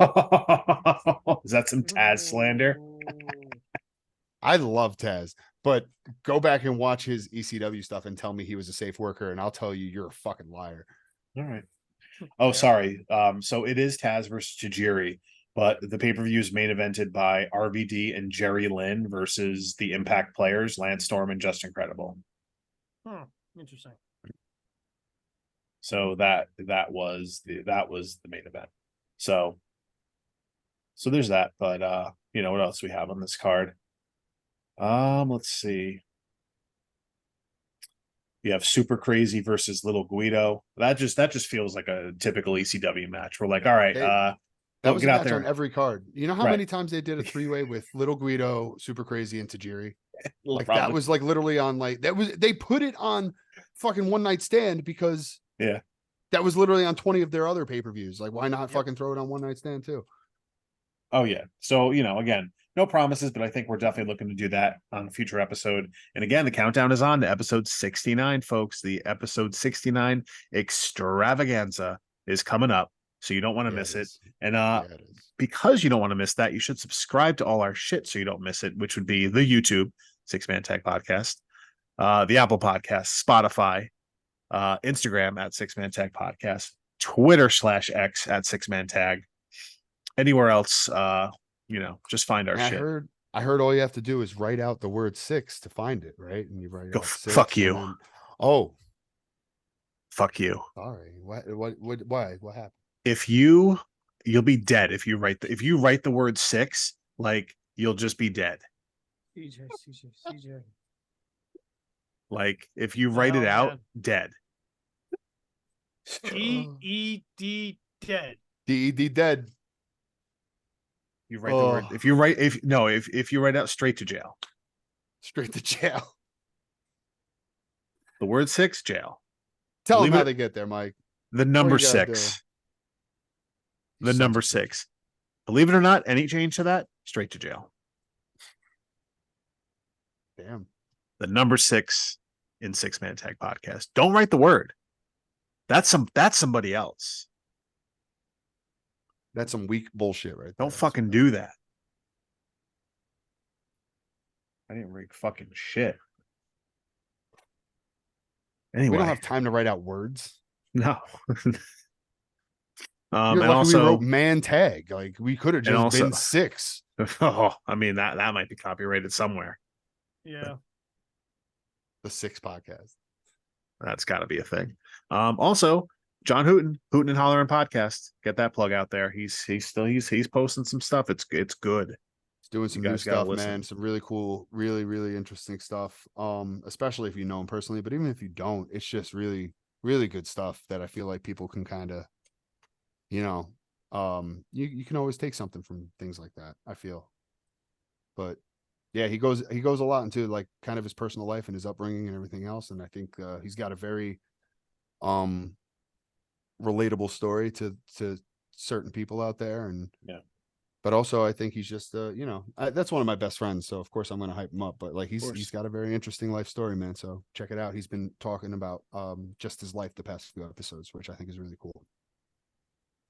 Is that some Taz slander? I love Taz, but go back and watch his ECW stuff and tell me he was a safe worker, and I'll tell you you're a fucking liar. All right. Oh, sorry. So it is Taz versus Tajiri, but the pay-per-view is main evented by RVD and Jerry Lynn versus the Impact players, Lance Storm and Just Incredible. Interesting. So that was the main event. So there's that. But what else we have on this card? Let's see. You have Super Crazy versus Little Guido. That just feels like a typical ECW match. We're like, all right, That They'll was a get out match on there. every card. You know how Right. many times they did a 3-way with Little Guido, Super Crazy, and Tajiri? Like that Probably. was like literally on like they put it on fucking One Night Stand because Yeah. that was literally on 20 of their other pay-per-views. Like, why not fucking throw it on One Night Stand too? Oh yeah. So, again, no promises, but I think we're definitely looking to do that on a future episode. And again, the countdown is on to episode 69, folks. The episode 69 extravaganza is coming up. So you don't want to Yeah, miss it it. is. And Yeah, it is. because you don't want to miss that, you should subscribe to all our shit so you don't miss it, which would be the YouTube Six Man Tag Podcast, the Apple Podcast, Spotify, Instagram at Six Man Tag Podcast, Twitter/X at Six Man Tag. Anywhere else, just find our And shit. I heard all you have to do is write out the word 6 to find it, right? And you write Go out 6. fuck you. Then, oh, Fuck you. sorry. Why? What happened? If you'll be dead if you write the word 6, like you'll just be dead. CJ. Like if you write it out, dead. DED dead. DED dead. You write the word. If you write out straight to jail. Straight to jail. The word 6, jail. Tell Believe them how it- they get there, Mike. The number you gotta 6. You The sons number of bitches. 6. Believe it or not, any change to that, straight to jail. Damn. The number 6 in Six Man Tag Podcast. Don't write the word. That's somebody else. That's some weak bullshit right there. Don't fucking do that. I didn't write fucking shit. Anyway, We don't have time to write out words. no. You're And lucky also, we wrote man tag. Like we could have and just also- been 6. I mean that might be copyrighted somewhere. Yeah. The 6 podcast. That's got to be a thing. Also, John Hooten and Hollering podcast. Get that plug out there. He's posting some stuff. It's good. He's doing some new guys gotta stuff, listen. man. Some really cool, really, really interesting stuff. Especially if you know him personally, but even if you don't, it's just really, really good stuff that I feel like people can kind of, you can always take something from things like that, I feel. But yeah, he goes a lot into like kind of his personal life and his upbringing and everything else. And I think he's got a very relatable story to certain people out there. And Yeah. But also, I think he's just, that's one of my best friends. So of course I'm going to hype him up. But like he's got a very interesting life story, man. So check it out. He's been talking about just his life the past few episodes, which I think is really cool.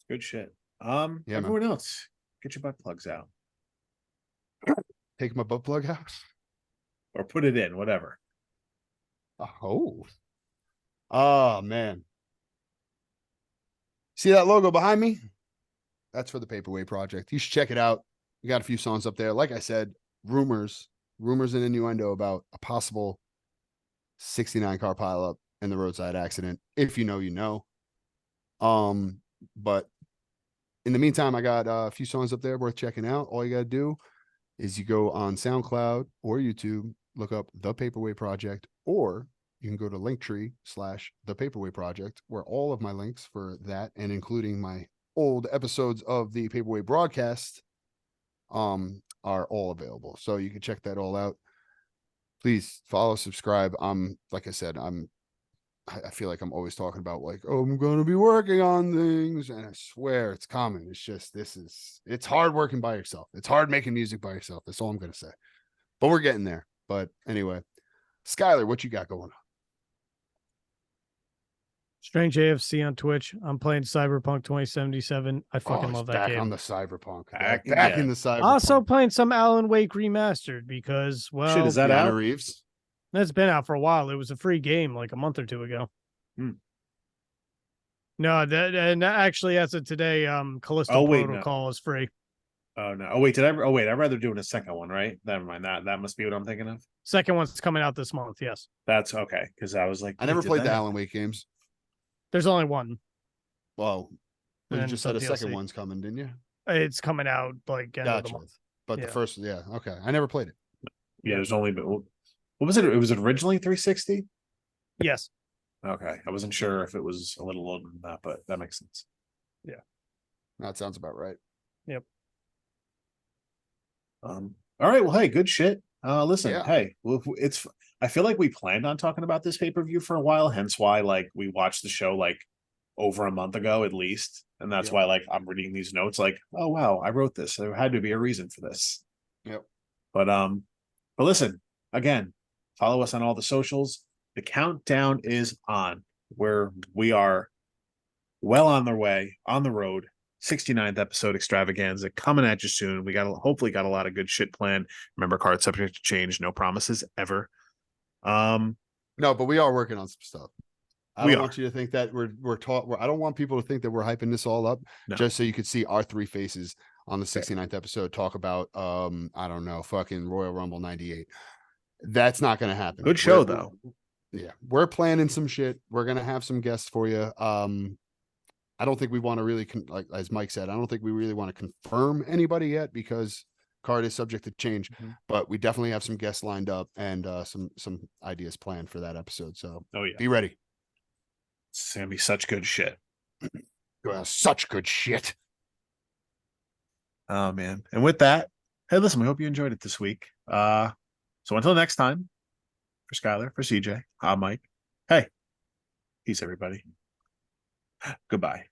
Good shit. Yeah, Everyone else, get your butt plugs out Take my butt plug out. or put it in, whatever. Oh man. See that logo behind me? That's for the Paperweight Project. You should check it out. We got a few songs up there. Like I said, rumors and innuendo about a possible 69 car pileup and the roadside accident. If you know, you know. But in the meantime, I got a few songs up there worth checking out. All you got to do is you go on SoundCloud or YouTube, look up The Paperweight Project, or you can go to Linktree/The Paperweight Project, where all of my links for that and including my old episodes of the Paperweight broadcast are all available. So you can check that all out. Please follow, subscribe. Like I said, I feel like I'm always talking about like, oh, I'm going to be working on things, and I swear it's common. It's just it's hard working by yourself. It's hard making music by yourself. That's all I'm going to say. But we're getting there. But anyway, Skylar, what you got going on? Strange AFC on Twitch. I'm playing Cyberpunk 2077. I fucking he's love that back game. on the Cyberpunk. Back Back in again. the Cyberpunk. Also playing some Alan Wake remastered because, well, Shit, is that Keanu out? Reeves. that's been out for a while. It was a free game like a month or two ago. Hmm. No, that actually as of today, Callisto Oh, wait, no. Protocol is free. Oh no. Oh wait, I'd rather doing a second one, right? Never mind. That must be what I'm thinking of. Second one's coming out this month. Yes, That's okay. Because I was like, I never did played the that- Alan Wake games. there's only one. Well, you And just some said a second DLC. one's coming, didn't you? It's coming out like end of the Gotcha. month. But the Yeah. first, okay. I never played it. Yeah, there's only been, what was it? It was originally 360. Yes. Okay, I wasn't sure if it was a little older than that, but that makes sense. That sounds about right. Yep. All right. Well, hey, good shit. Listen, Yeah. hey, well, it's. I feel like we planned on talking about this pay-per-view for a while, hence why like we watched the show like over a month ago at least, and that's Yep. why like I'm reading these notes like, oh wow, I wrote this. There had to be a reason for this. Yep. But listen, again, follow us on all the socials. The countdown is on. Where we are well on their way, on the road. 69th episode extravaganza coming at you soon. We got hopefully got a lot of good shit planned. Remember, card subject to change, no promises ever. No, but we are working on some stuff. I We don't are. want you to think that we're taught. I don't want people to think that we're hyping this all up No. just so you could see our three faces on the 69th episode talk about I don't know, fucking Royal Rumble 98. That's not going to happen. Good show though. Yeah, we're planning some shit. We're going to have some guests for you. I don't think we want to really like as Mike said, I don't think we really want to confirm anybody yet because card is subject to change, but we definitely have some guests lined up and some ideas planned for that episode. So be ready. It's gonna be such good shit. Such good shit. Oh man. And with that, hey, listen, we hope you enjoyed it this week. So until next time, for Skylar, for CJ, I'm Mike. Hey, peace, everybody. Goodbye.